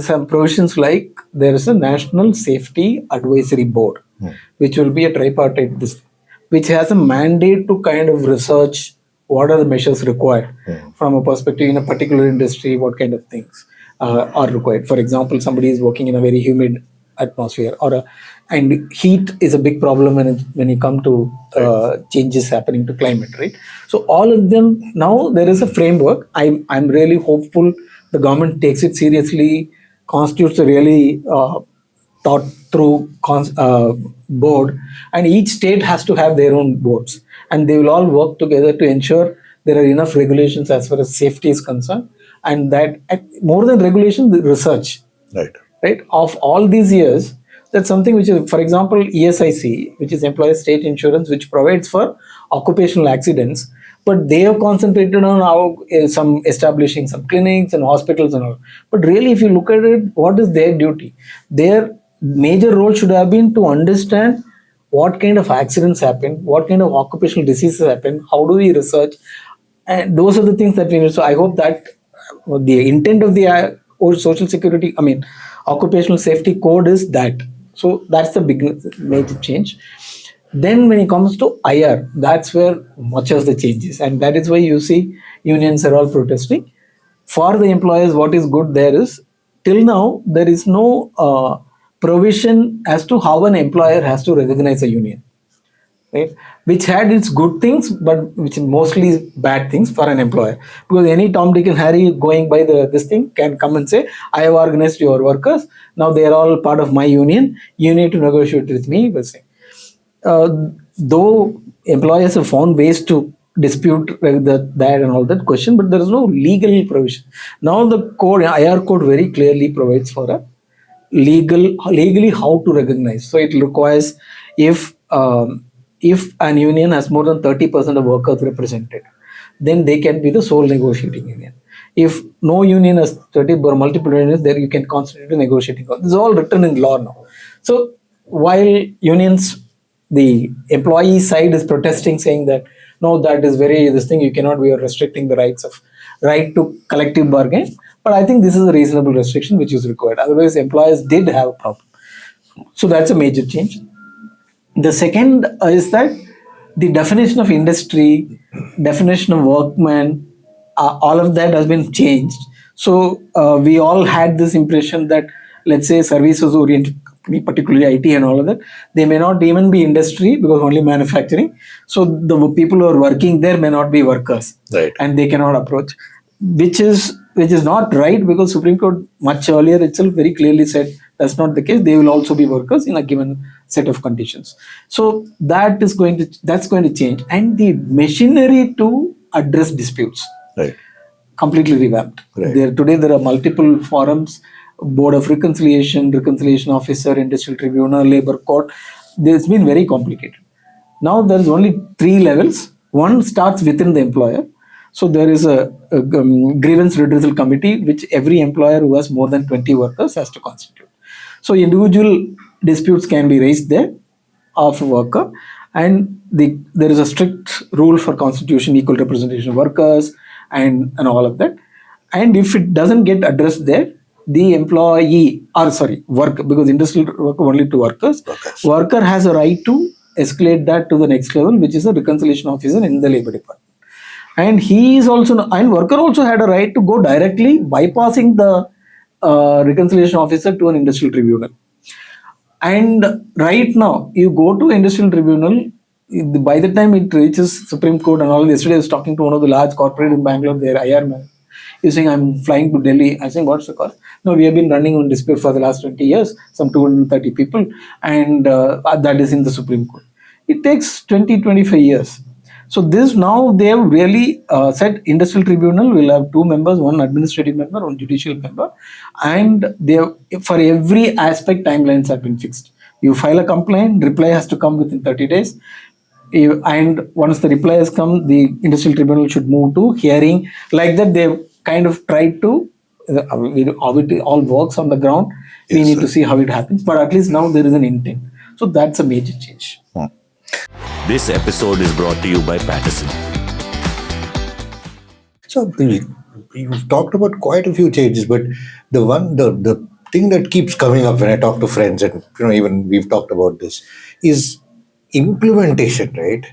some provisions like there is a National Safety Advisory Board, which will be a tripartite, which has a mandate to kind of research what are the measures required from a perspective in a particular industry, what kind of things are required. For example, somebody is working in a very humid atmosphere, and heat is a big problem when you come to changes happening to climate, right? So all of them, now there is a framework. I'm really hopeful the government takes it seriously, constitutes a really thought through board, and each state has to have their own boards, and they will all work together to ensure there are enough regulations as far as safety is concerned, and that more than regulation, the research, right, of all these years. That's something which is, for example, ESIC, which is Employer State Insurance, which provides for occupational accidents, but they have concentrated on how some establishing some clinics and hospitals and all. But really, if you look at it, what is their duty? Their major role should have been to understand what kind of accidents happen, what kind of occupational diseases happen, how do we research, and those are the things that we need. So I hope that the intent of the Social Security, Occupational Safety Code is that. So that's the big major change. Then when it comes to IR, that's where much of the change is, and that is why you see unions are all protesting. For the employers, what is good there is, till now there is no provision as to how an employer has to recognize a union, right? Which had its good things, but which mostly bad things for an employer, because any Tom, Dick and Harry going by this thing can come and say, I have organized your workers, now they are all part of my union, you need to negotiate with me. Though employers have found ways to dispute that and all that question, but there is no legal provision. Now the code, IR code, very clearly provides for a legally how to recognize. So it requires if an union has more than 30% of workers represented, then they can be the sole negotiating union. If no union has 30 or multiple unions, then you can constitute a negotiating. This is all written in law now. So while unions, the employee side is protesting, saying that no, that is this thing, you cannot be restricting the right to collective bargain. But I think this is a reasonable restriction which is required. Otherwise, employers did have a problem. So that's a major change. The second is that the definition of industry, definition of workman, all of that has been changed. So we all had this impression that, let's say, services oriented, particularly IT and all of that, they may not even be industry because only manufacturing. So the people who are working there may not be workers, right, and they cannot approach, which is not right, because Supreme Court much earlier itself very clearly said that's not the case. They will also be workers in a given set of conditions. So that's going to change, and the machinery to address disputes, right, completely revamped. Right. Today there are multiple forums: Board of Reconciliation, Reconciliation Officer, Industrial Tribunal, Labor Court. It's been very complicated. Now there is only 3 levels. One starts within the employer. So there is a grievance redressal committee, which every employer who has more than 20 workers has to constitute. So individual disputes can be raised there of a worker, and there is a strict rule for constitution, equal representation of workers, and all of that. And if it doesn't get addressed there, the worker, because industrial worker only to workers, worker has a right to escalate that to the next level, which is a reconciliation officer in the labor department. And worker also had a right to go directly, bypassing the reconciliation officer, to an industrial tribunal. And right now, you go to industrial tribunal, by the time it reaches Supreme Court and all. Yesterday I was talking to one of the large corporate in Bangalore, their IR man. He's saying, I'm flying to Delhi. I saying, what's the cost? No, we have been running on dispute for the last 20 years, some 230 people, and that is in the Supreme Court. It takes 20-25 years. So this, now they have really said industrial tribunal will have 2 members, 1 administrative member, 1 judicial member, and they have, for every aspect, timelines have been fixed. You file a complaint, reply has to come within 30 days. And once the reply has come, the industrial tribunal should move to hearing. Like that, they kind of tried to, how it all works on the ground. We need to see how it happens. But at least now there is an intent. So that's a major change. This episode is brought to you by Paterson. So you've talked about quite a few changes, but the thing that keeps coming up when I talk to friends, and even we've talked about this, is implementation, right?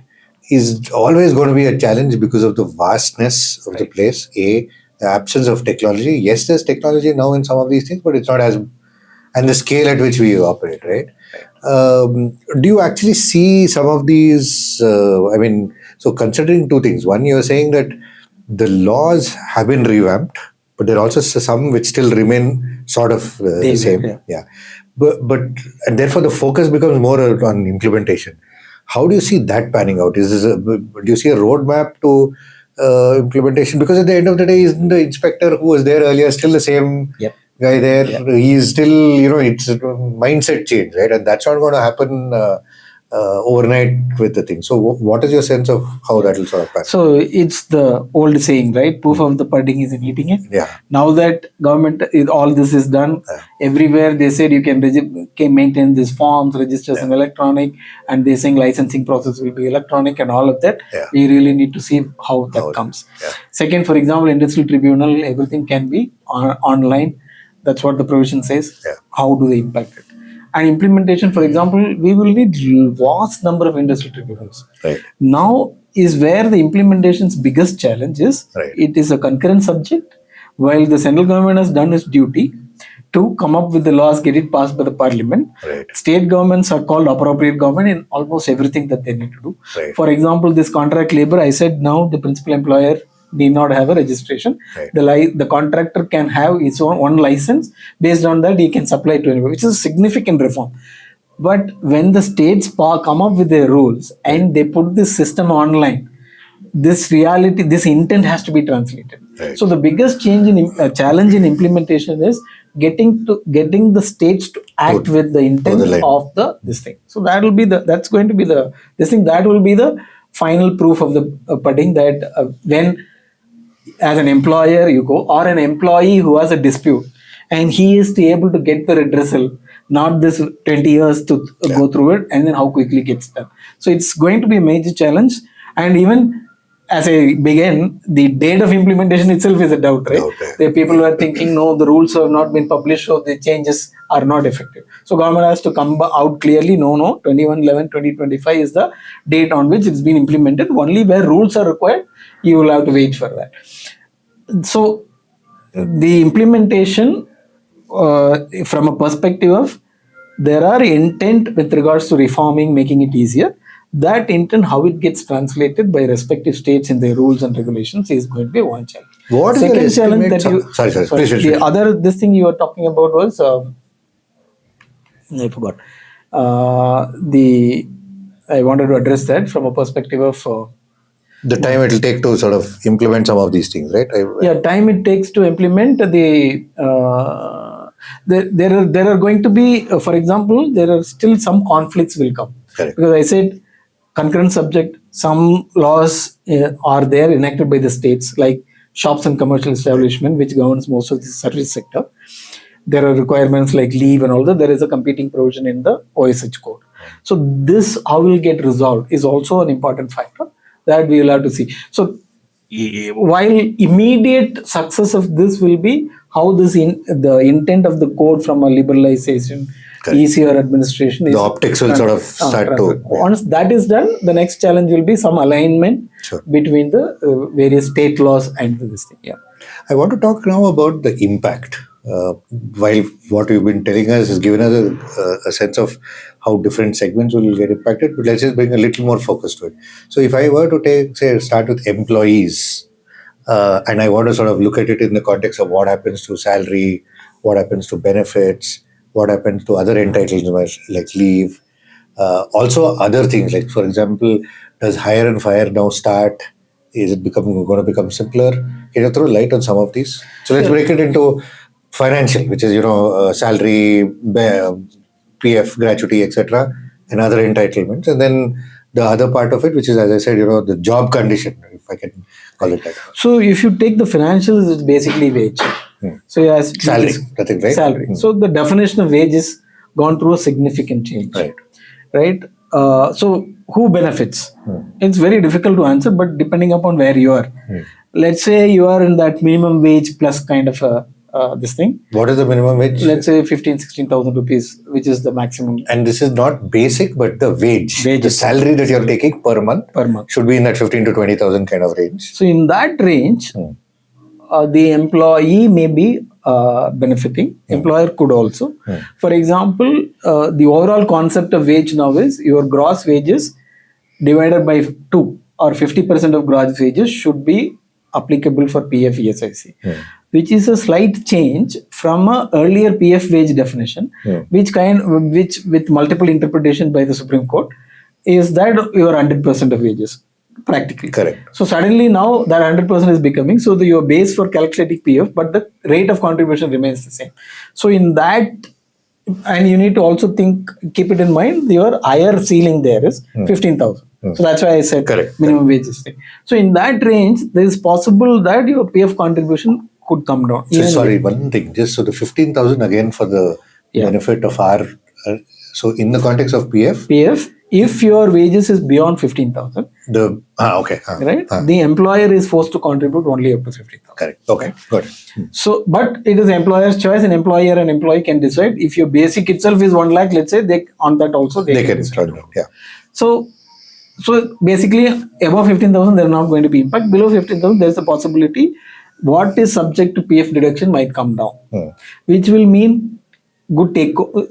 Is always going to be a challenge because of the vastness of the place. The absence of technology. Yes, there's technology now in some of these things, but it's not as, and the scale at which we operate, right? Do you actually see some of these? So considering two things. One, you're saying that the laws have been revamped, but there are also some which still remain sort of the same. Yeah. But and therefore the focus becomes more on implementation. How do you see that panning out? Do you see a roadmap to implementation? Because at the end of the day, isn't the inspector who was there earlier still the same guy there? He's still, it's a mindset change, right? And that's not going to happen overnight with the thing. So what is your sense of how that will sort of pass? So it's the old saying, right? Proof of the pudding is in eating it. Yeah. Now that government, all this is done, everywhere they said you can maintain these forms, registers in electronic, and they saying licensing process will be electronic and all of that. We really need to see how that comes. Second, for example, industrial tribunal, everything can be online. That's what the provision says. How do they impact it? And implementation, for example, we will need vast number of industrial tribunals. Right. Now is where the implementation's biggest challenge is. Right. It is a concurrent subject. While the central government has done its duty to come up with the laws, get it passed by the parliament. Right. State governments are called appropriate government in almost everything that they need to do. Right. For example, this contract labor, I said now the principal employer need not have a registration. Right. The contractor can have its own one license. Based on that, he can supply to anybody, which is a significant reform. But when the states come up with their rules and they put this system online, this reality, this intent has to be translated. Right. So the biggest challenge in implementation is getting the states to act with the intent of this thing. So that will be that's going to be that will be the final proof of the pudding, that when as an employer you go, or an employee who has a dispute and he is able to get the redressal, not this 20 years to go through it, and then how quickly it gets done. So it's going to be a major challenge. And even as I began, the date of implementation itself is a doubt, right? The people were thinking, no, the rules have not been published, so the changes are not effective. So government has to come out clearly, no, 21/11/2025 is the date on which it's been implemented. Only where rules are required, you will have to wait for that. So the implementation, from a perspective of, there are intent with regards to reforming, making it easier. That intent, how it gets translated by respective states in their rules and regulations, is going to be one challenge. What Second is the challenge that you... Sorry. The other, this thing you were talking about was... I forgot. I wanted to address that from a perspective of... the time it will take to sort of implement some of these things, right? Time it takes to implement there are going to be, for example, there are still some conflicts will come. Correct. Because I said concurrent subject, some laws are there enacted by the states, like shops and commercial establishment, which governs most of the service sector. There are requirements like leave and all that. There is a competing provision in the OSH code. So this, how will get resolved, is also an important factor that we will have to see. So while immediate success of this will be how the intent of the code from a liberalization, easier administration, the optics will sort of start to... Once that is done, the next challenge will be some alignment between the various state laws and this thing. Yeah. I want to talk now about the impact. While what you've been telling us has given us a sense of how different segments will get impacted, but let's just bring a little more focus to it. So if I were to start with employees, and I want to sort of look at it in the context of what happens to salary, what happens to benefits, what happens to other entitlements like leave, also other things like, for example, does hire and fire now start? Is it going to become simpler? Can you throw light on some of these? So let's break it into financial, which is, salary, PF, gratuity, etc., and other entitlements, and then the other part of it, which is, as I said, the job condition, if I can call it that. So if you take the financials, it's basically wage. So yes, Salary, nothing, right? Salary. So the definition of wage is gone through a significant change. Right. So who benefits? It's very difficult to answer, but depending upon where you are. Let's say you are in that minimum wage plus kind of this thing. What is the minimum wage? Let's say 16,000 rupees, which is the maximum. And this is not basic, but the wage. The salary that you're taking per month should be in that 15 to 20,000 kind of range. So in that range, the employee may be benefiting. Employer could also. For example, the overall concept of wage now is your gross wages divided by 2 or 50% of gross wages should be applicable for PF ESIC, which is a slight change from a earlier PF wage definition, which with multiple interpretation by the Supreme Court is that your 100% of wages practically. Correct. So suddenly now that 100% is becoming your base for calculating PF, but the rate of contribution remains the same. So in that, and you need to also keep it in mind, your higher ceiling there is 15,000. So that's why I said minimum wages thing. So in that range, there is possible that your PF contribution could come down. So sorry, one thing, just so the 15,000 again for the benefit of our, so in the context of PF, if your wages is beyond 15,000, right? The employer is forced to contribute only up to 15,000. Correct. Okay. Got it. So, but it is employer's choice. An employer and employee can decide. If your basic itself is 1 lakh, let's say, they on that also they can decide. So basically, above 15,000, there are not going to be impact. Below 15,000, there is a possibility what is subject to PF deduction might come down, which will mean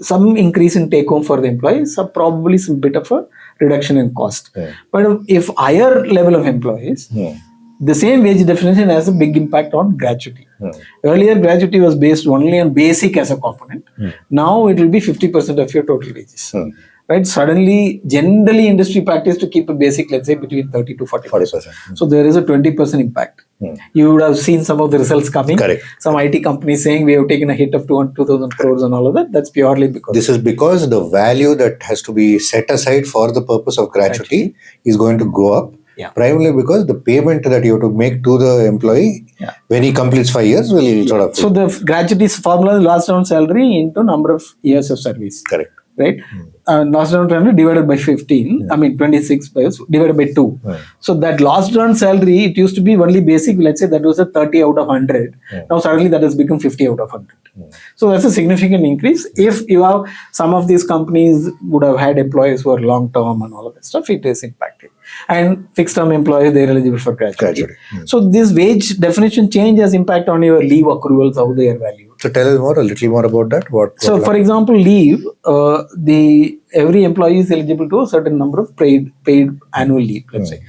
some increase in take home for the employees, or probably some bit of a reduction in cost. But if higher level of employees, the same wage definition has a big impact on gratuity. Earlier, gratuity was based only on basic as a component. Now it will be 50% of your total wages. Right? Suddenly, generally industry practice to keep a basic, let's say, between 30 to 40%. So there is a 20% impact. You would have seen some of the results coming. Correct. Some IT companies saying we have taken a hit of 2,000 crores and all of that. That's purely because this is because the value that has to be set aside for the purpose of gratuity is going to go up. Primarily because the payment that you have to make to the employee when he completes 5 years will sort of. So the gratuity formula is last round salary into number of years of service. Correct. Right? Last round salary divided by 15, 26 divided by 2. So that last round salary, it used to be only basic, let's say that was a 30 out of 100. Now suddenly that has become 50 out of 100. So that's a significant increase. If you have some of these companies would have had employees who are long term and all of that stuff, it is impacted. And fixed term employees, they are eligible for gratuity. So this wage definition change has impact on your leave accruals, how they are valued. So tell us a little more about that. So for example, leave, every employee is eligible to a certain number of paid annual leave, let's say.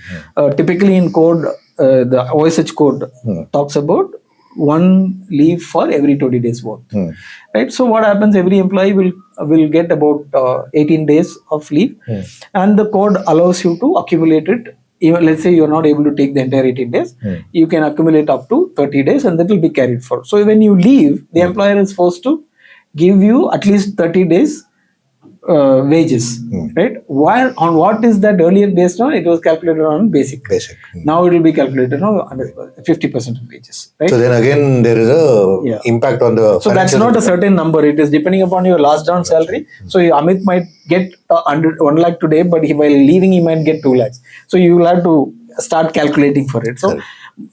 Typically in code, the OSH code talks about 1 leave for every 20 days work. Right? So what happens, every employee will get about 18 days of leave, and the code allows you to accumulate it. Even, let's say you're not able to take the entire 18 days, you can accumulate up to 30 days and that will be carried forward. So when you leave, the employer is forced to give you at least 30 days wages, right? On what is that earlier based on? It was calculated on basic. Now it will be calculated on 50% of wages, right? So then again, there is a impact on the. So that's not a certain number. It is depending upon your last down salary. So Amit might get 1 lakh today, but while leaving, he might get 2 lakhs. So you will have to start calculating for it. So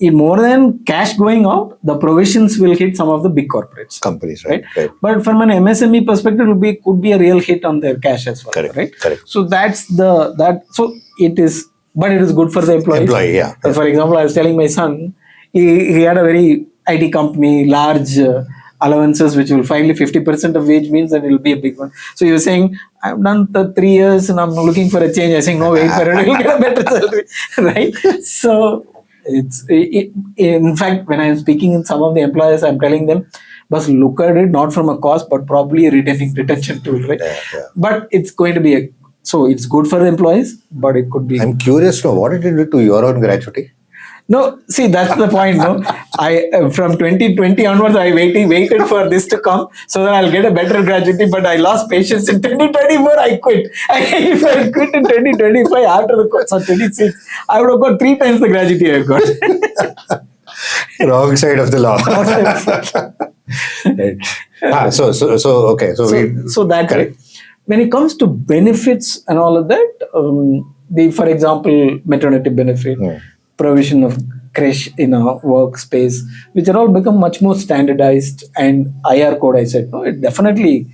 more than cash going out, the provisions will hit some of the big corporates. Companies, right? But from an MSME perspective, it could be a real hit on their cash as well, right? So that's so it is, but it is good for the employee. For example, I was telling my son, he had a very IT company, large allowances, which will finally 50% of wage means that it will be a big one. So you're saying, I've done the 3 years and I'm looking for a change. I think, no, wait for it, you'll get a better salary, right? So in fact, when I'm speaking in some of the employers, I'm telling them, but look at it not from a cost, but probably a retention tool, right? But it's going to be so it's good for the employees, but it could be. I'm curious to know what it did to your own gratuity. No, see, that's the point. No, I from 2020 onwards, I waited for this to come so that I'll get a better gratuity. But I lost patience in 2024. I quit. If I quit in 2025 after the course of 26, I would have got 3 times the gratuity I got. Wrong side of the law. Right. Okay. So that way, when it comes to benefits and all of that, for example, maternity benefit, provision of creche in a workspace, which are all become much more standardized, and IR code, I said, no, it definitely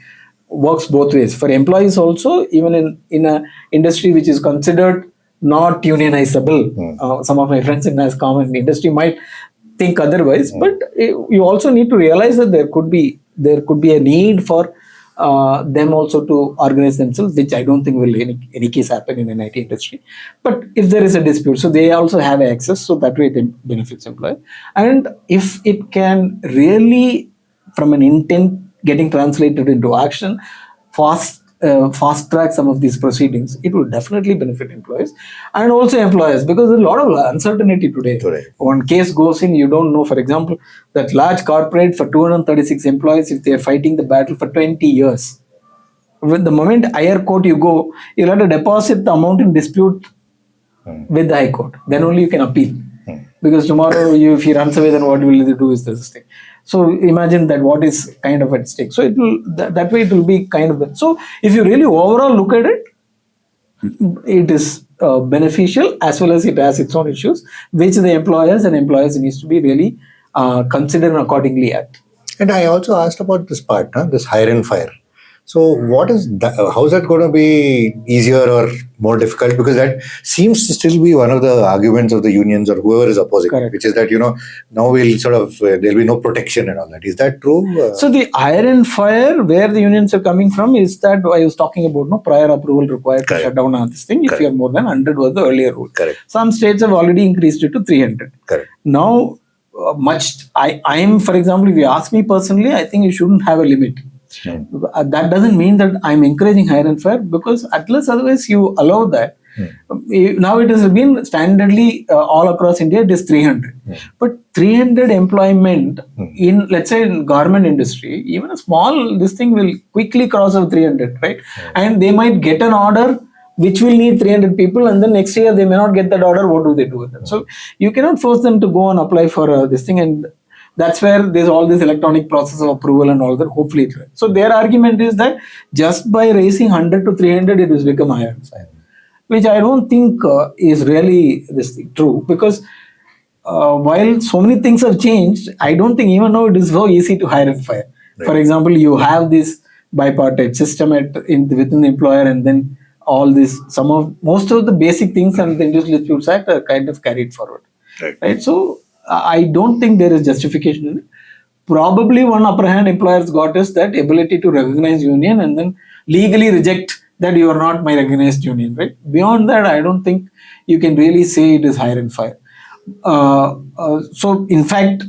works both ways for employees also, even in a industry which is considered not unionizable. Some of my friends in a common industry might think otherwise, but you also need to realize that there could be a need for them also to organize themselves, which I don't think will in any case happen in an IT industry. But if there is a dispute, so they also have access, so that way it benefits employer. And if it can really, from an intent getting translated into action, fast track some of these proceedings, it will definitely benefit employees and also employers, because there's a lot of uncertainty today. One case goes in, you don't know, for example, that large corporate for 236 employees, if they are fighting the battle for 20 years, with the moment higher court you go, you'll have to deposit the amount in dispute with the high court. Then only you can appeal. Because tomorrow, if he runs away, then what will they do is this thing. So imagine that what is kind of at stake. So it will that way it will be kind of. So if you really overall look at it, it is beneficial as well as it has its own issues, which the employers needs to be really considered accordingly at. And I also asked about this part, this hire and fire. So what is that, how is that going to be easier or more difficult? Because that seems to still be one of the arguments of the unions or whoever is opposing, which is that, now we'll there'll be no protection and all that. Is that true? So the hire and fire, where the unions are coming from, is that I was talking about prior approval required to shut down on this thing. If you are more than 100 was the earlier rule. Some states have already increased it to 300. Now, I'm, for example, if you ask me personally, I think you shouldn't have a limit. That doesn't mean that I'm encouraging hire and fire, because at least otherwise you allow that. Now it has been standardly all across India, it is 300. But 300 employment in, let's say, in garment industry, even a small, this thing will quickly cross over 300, right? And they might get an order which will need 300 people, and then next year they may not get that order. What do they do with them? So you cannot force them to go and apply for this thing, and that's where there's all this electronic process of approval and all that. Hopefully, it will. So their argument is that just by raising 100 to 300, it has become hire and fire, which I don't think is really this thing true, because while so many things have changed, I don't think even now it is so easy to hire and fire. For example, you have this bipartite system within the employer, and then all this, most of the basic things and the Industrial Disputes Act are kind of carried forward. Right? So I don't think there is justification in it. Probably one upper hand employers got is that ability to recognize union and then legally reject that you are not my recognized union, right? Beyond that, I don't think you can really say it is hire and fire. So in fact,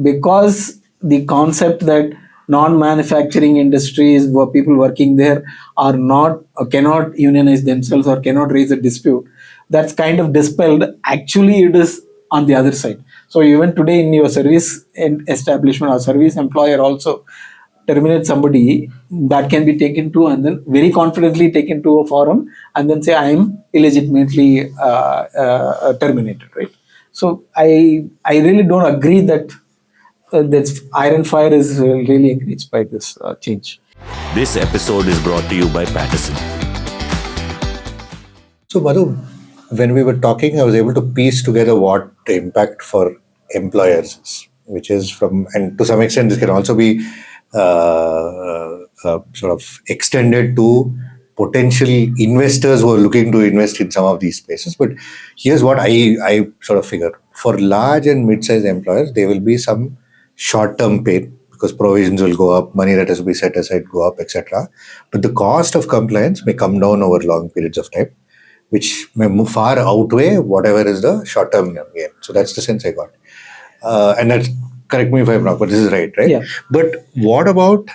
because the concept that non-manufacturing industries where people working there are not or cannot unionize themselves or cannot raise a dispute, that's kind of dispelled. Actually, it is on the other side. So even today in your service establishment or service employer also terminate somebody, that can be taken to and then very confidently taken to a forum and then say I am illegitimately terminated, right? So I really don't agree that that hire and fire is really encouraged by this change. This episode is brought to you by Paterson. So Madhu, when we were talking, I was able to piece together what the impact for employers is, which is and to some extent this can also be sort of extended to potential investors who are looking to invest in some of these spaces. But here's what I sort of figure. For large and mid-sized employers, there will be some short-term pain because provisions will go up, money that has to be set aside go up, etc. But the cost of compliance may come down over long periods of time, which may far outweigh whatever is the short-term gain. So that's the sense I got. And that's, correct me if I'm wrong, but this is right? Yeah. But what about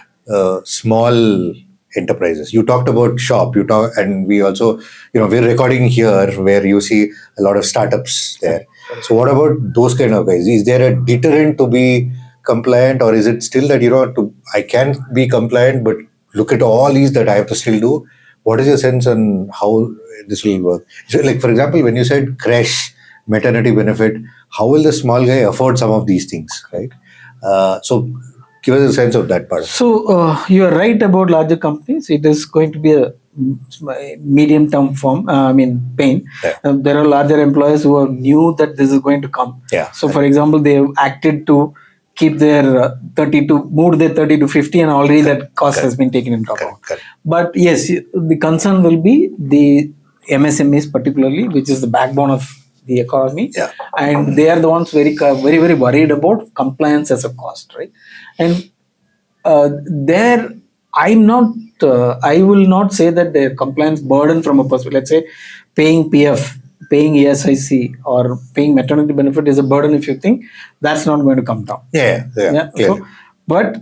small enterprises? You talked about shop, and we also, we're recording here where you see a lot of startups there. So what about those kind of guys? Is there a deterrent to be compliant, or is it still that I can be compliant, but look at all these that I have to still do? What is your sense on how this will work? So, like for example, when you said crash, maternity benefit, how will the small guy afford some of these things, right? So give us a sense of that part. So you are right about larger companies. It is going to be a medium-term pain. Yeah. There are larger employers who knew that this is going to come. Yeah. So, for example, they have acted to keep their 30 to 50, and already that cost has been taken into account. But yes, the concern will be the MSMEs particularly, which is the backbone of the economy, and they are the ones very worried about compliance as a cost, right? And there, I will not say that the compliance burden from a perspective, let's say paying PF, paying ESIC, or paying maternity benefit is a burden. If you think that's not going to come down, So, but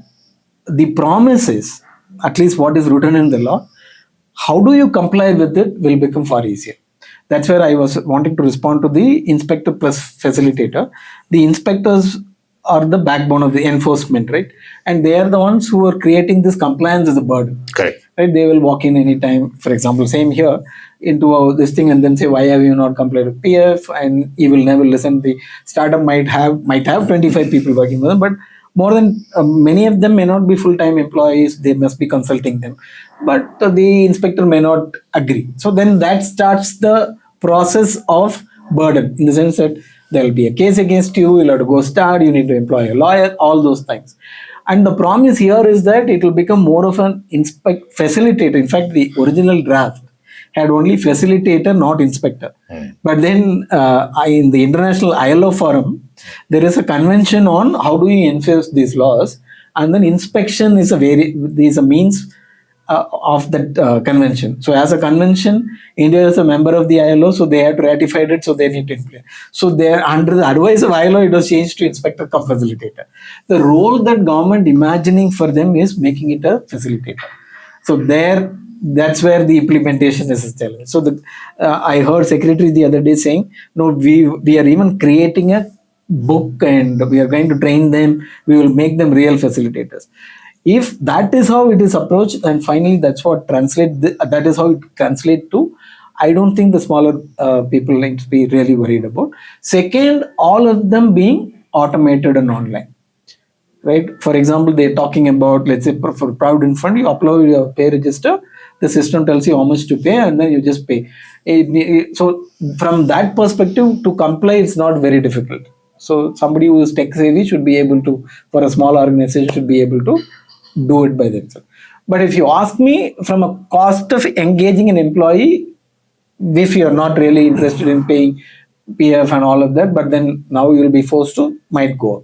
the promise is, at least what is written in the law, how do you comply with it will become far easier. That's where I was wanting to respond to the inspector plus facilitator. The inspectors are the backbone of the enforcement, right? And they are the ones who are creating this compliance as a burden. Correct. Right? They will walk in anytime, for example, same here, into this thing, and then say, why have you not complied with PF? And he will never listen. The startup might have 25 people working with them, but more than many of them may not be full-time employees. They must be consulting them, but the inspector may not agree. So then that starts the process of burden, in the sense that there will be a case against you. You'll have to go start. You need to employ a lawyer. All those things. And the promise here is that it will become more of an facilitator. In fact, the original draft had only facilitator, not inspector. But then in the International ILO Forum, there is a convention on how do you enforce these laws, and then inspection is a means of that convention. So as a convention, India is a member of the ILO, so they have ratified it, so they need to implement. So there, under the advice of ILO, it was changed to inspector cum facilitator. The role that government imagining for them is making it a facilitator. So that's where the implementation is a challenge. So I heard secretary the other day saying, no, we are even creating a book, and we are going to train them. We will make them real facilitators. If that is how it is approached, and finally that's what that is how it translates to, I don't think the smaller people need to be really worried about. Second, all of them being automated and online, right? For example, they're talking about, let's say for Provident Fund, you upload your pay register, the system tells you how much to pay, and then you just pay. So from that perspective, to comply, it's not very difficult. So somebody who is tech savvy should be able to, for a small organization, should be able to do it by themselves. But if you ask me, from a cost of engaging an employee, if you're not really interested in paying PF and all of that, but then now you'll be forced to, might go up.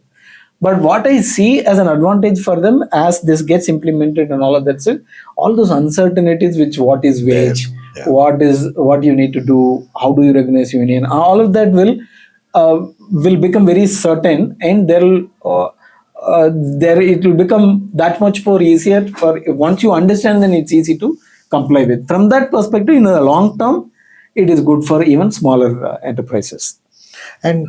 But what I see as an advantage for them as this gets implemented and all of that, so all those uncertainties, which what is wage, what you need to do, how do you recognize union, all of that will become very certain, and it will become that much more easier for, once you understand, then it's easy to comply with. From that perspective, in the long term, it is good for even smaller enterprises. And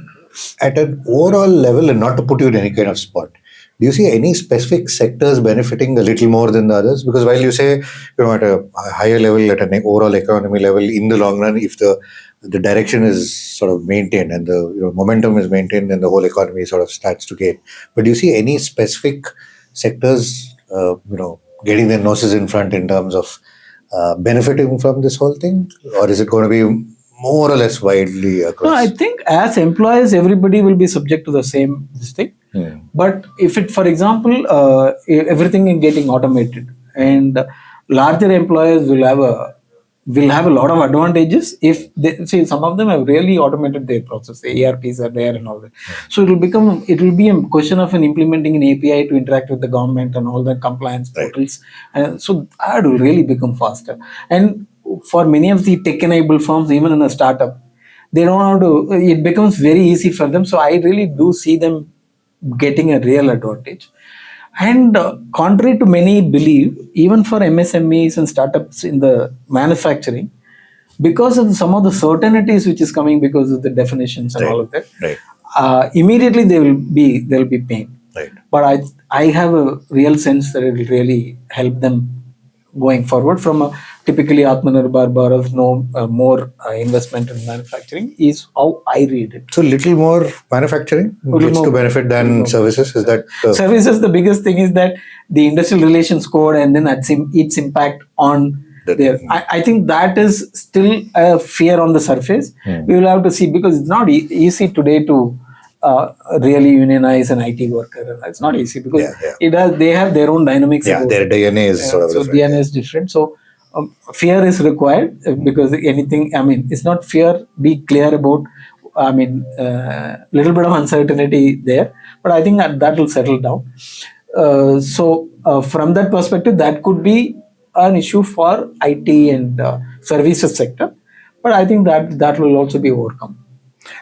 at an overall level, and not to put you in any kind of spot, do you see any specific sectors benefiting a little more than the others? Because while you say, at a higher level, at an overall economy level, in the long run, if the direction is sort of maintained and the momentum is maintained, then the whole economy sort of starts to gain. But do you see any specific sectors, getting their noses in front in terms of benefiting from this whole thing, or is it going to be more or less widely across? No, I think as employees, everybody will be subject to the same thing. But if it, for example, everything is getting automated, and larger employers will have a lot of advantages if they see, some of them have really automated their process. The ERPs are there and all that. So it will be a question of implementing an API to interact with the government and all the compliance portals. And so that will really become faster. And for many of the tech-enabled firms, even in a startup, they don't know how to, it becomes very easy for them. So I really do see them getting a real advantage. And contrary to many believe, even for MSMEs and startups in the manufacturing, because of some of the certainties which is coming because of the definitions and Right. all of that, Right. immediately there will be pain. Right. But I have a real sense that it will really help them going forward from a typically Atmanirbhar Bharat, more investment in manufacturing is how I read it. So little more manufacturing gets to benefit than services. Is that Services? The biggest thing is that the industrial relations code and then its impact on there. I think that is still a fear on the surface. We will have to see, because it's not easy today to really unionize an IT worker. It's not easy because they have their own dynamics. Yeah, their DNA is sort of different. DNA is different. So fear is required because anything, it's not fear, be clear about, little bit of uncertainty there, but I think that will settle down. So from that perspective, that could be an issue for IT and services sector, but I think that will also be overcome.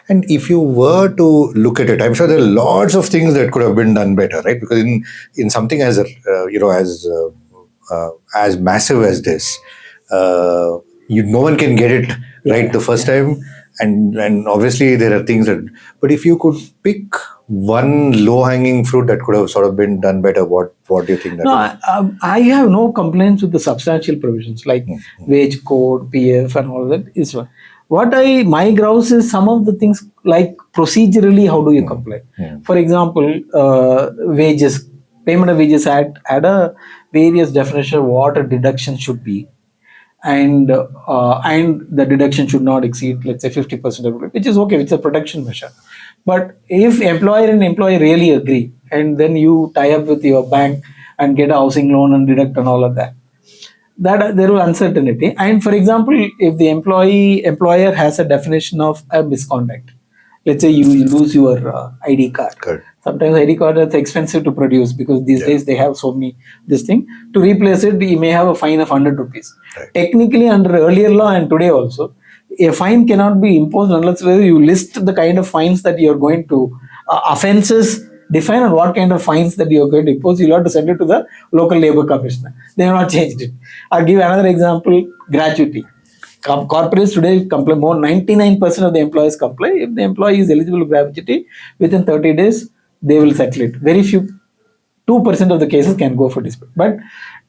And if you were to look at it, I'm sure there are lots of things that could have been done better, right? Because in something as as massive as this, no one can get it right the first time, and obviously there are things that. But if you could pick one low-hanging fruit that could have sort of been done better, what do you think that is? I have no complaints with the substantial provisions like wage code, PF, and all that is one. What my grouse is some of the things like procedurally, how do you comply? For example, wages, payment of wages had a various definition of what a deduction should be, and the deduction should not exceed, let's say, 50% of it, which is okay, it's a protection measure. But if employer and employee really agree, and then you tie up with your bank and get a housing loan and deduct and all of that there will uncertainty. And for example, if the employer has a definition of a misconduct, let's say you lose your ID card. Good. Sometimes ID card is expensive to produce because these days they have so many this thing. To replace it, you may have a fine of 100 rupees. Right. Technically, under earlier law and today also, a fine cannot be imposed unless you list the kind of fines that you are going to offences. Define on what kind of fines that you are going to impose. You'll have to send it to the local labor commissioner. They have not changed it. I'll give another example, gratuity. Corporates today complain more, 99% of the employees comply. If the employee is eligible for gratuity, within 30 days, they will settle it. Very few, 2% of the cases can go for dispute. But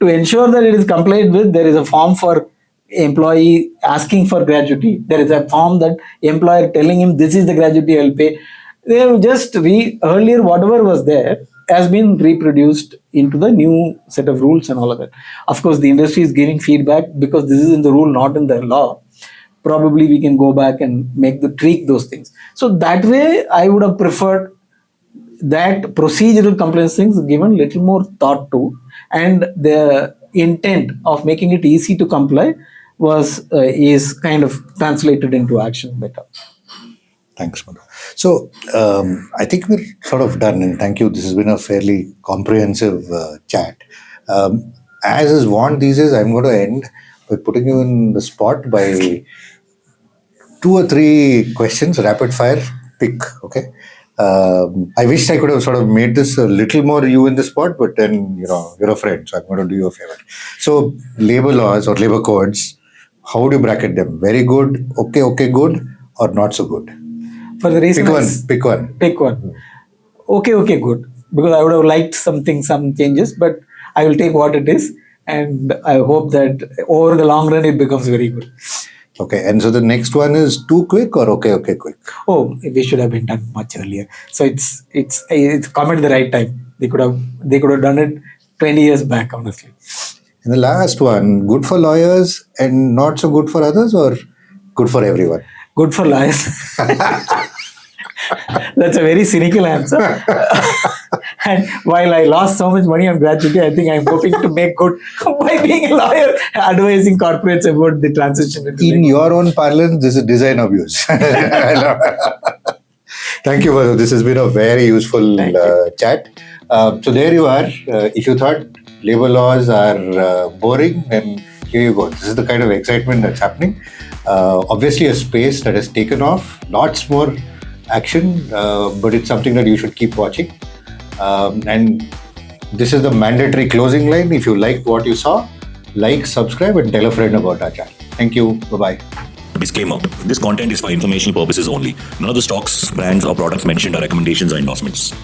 to ensure that it is complied with, there is a form for employee asking for gratuity. There is a form that employer telling him this is the gratuity I will pay. They have just earlier whatever was there has been reproduced into the new set of rules and all of that. Of course, the industry is giving feedback because this is in the rule, not in the law. Probably we can go back and tweak those things. So that way, I would have preferred that procedural compliance things given little more thought to, and the intent of making it easy to comply is kind of translated into action better. Thanks, Madhu. So I think we're sort of done, and thank you. This has been a fairly comprehensive chat. As is wont these days, I'm going to end by putting you in the spot by 2 or 3 questions, rapid fire, pick, okay? I wish I could have sort of made this a little more you in the spot, but then, you're a friend, so I'm going to do you a favor. So labor laws or labor codes, how would you bracket them? Very good, okay, good, or not so good? For the reason Pick one. Okay, good. Because I would have liked some changes, but I will take what it is, and I hope that over the long run it becomes very good. Okay, and so the next one is too quick or okay, quick? Oh, we should have been done much earlier. So it's come at the right time. They could have done it 20 years back, honestly. And the last one, good for lawyers and not so good for others, or good for everyone? Good for lawyers. That's a very cynical answer. And while I lost so much money on gratuity, I think I'm hoping to make good by being a lawyer, advising corporates about the transition. In your own parlance, this is design abuse. Thank you, Madhu. This has been a very useful chat. So there you are. If you thought labor laws are boring, then here you go. This is the kind of excitement that's happening. Obviously, a space that has taken off, lots more action, but it's something that you should keep watching. And this is the mandatory closing line. If you liked what you saw, like, subscribe, and tell a friend about our channel. Thank you. Bye-bye. Disclaimer. This content is for informational purposes only. None of the stocks, brands, or products mentioned are recommendations or endorsements.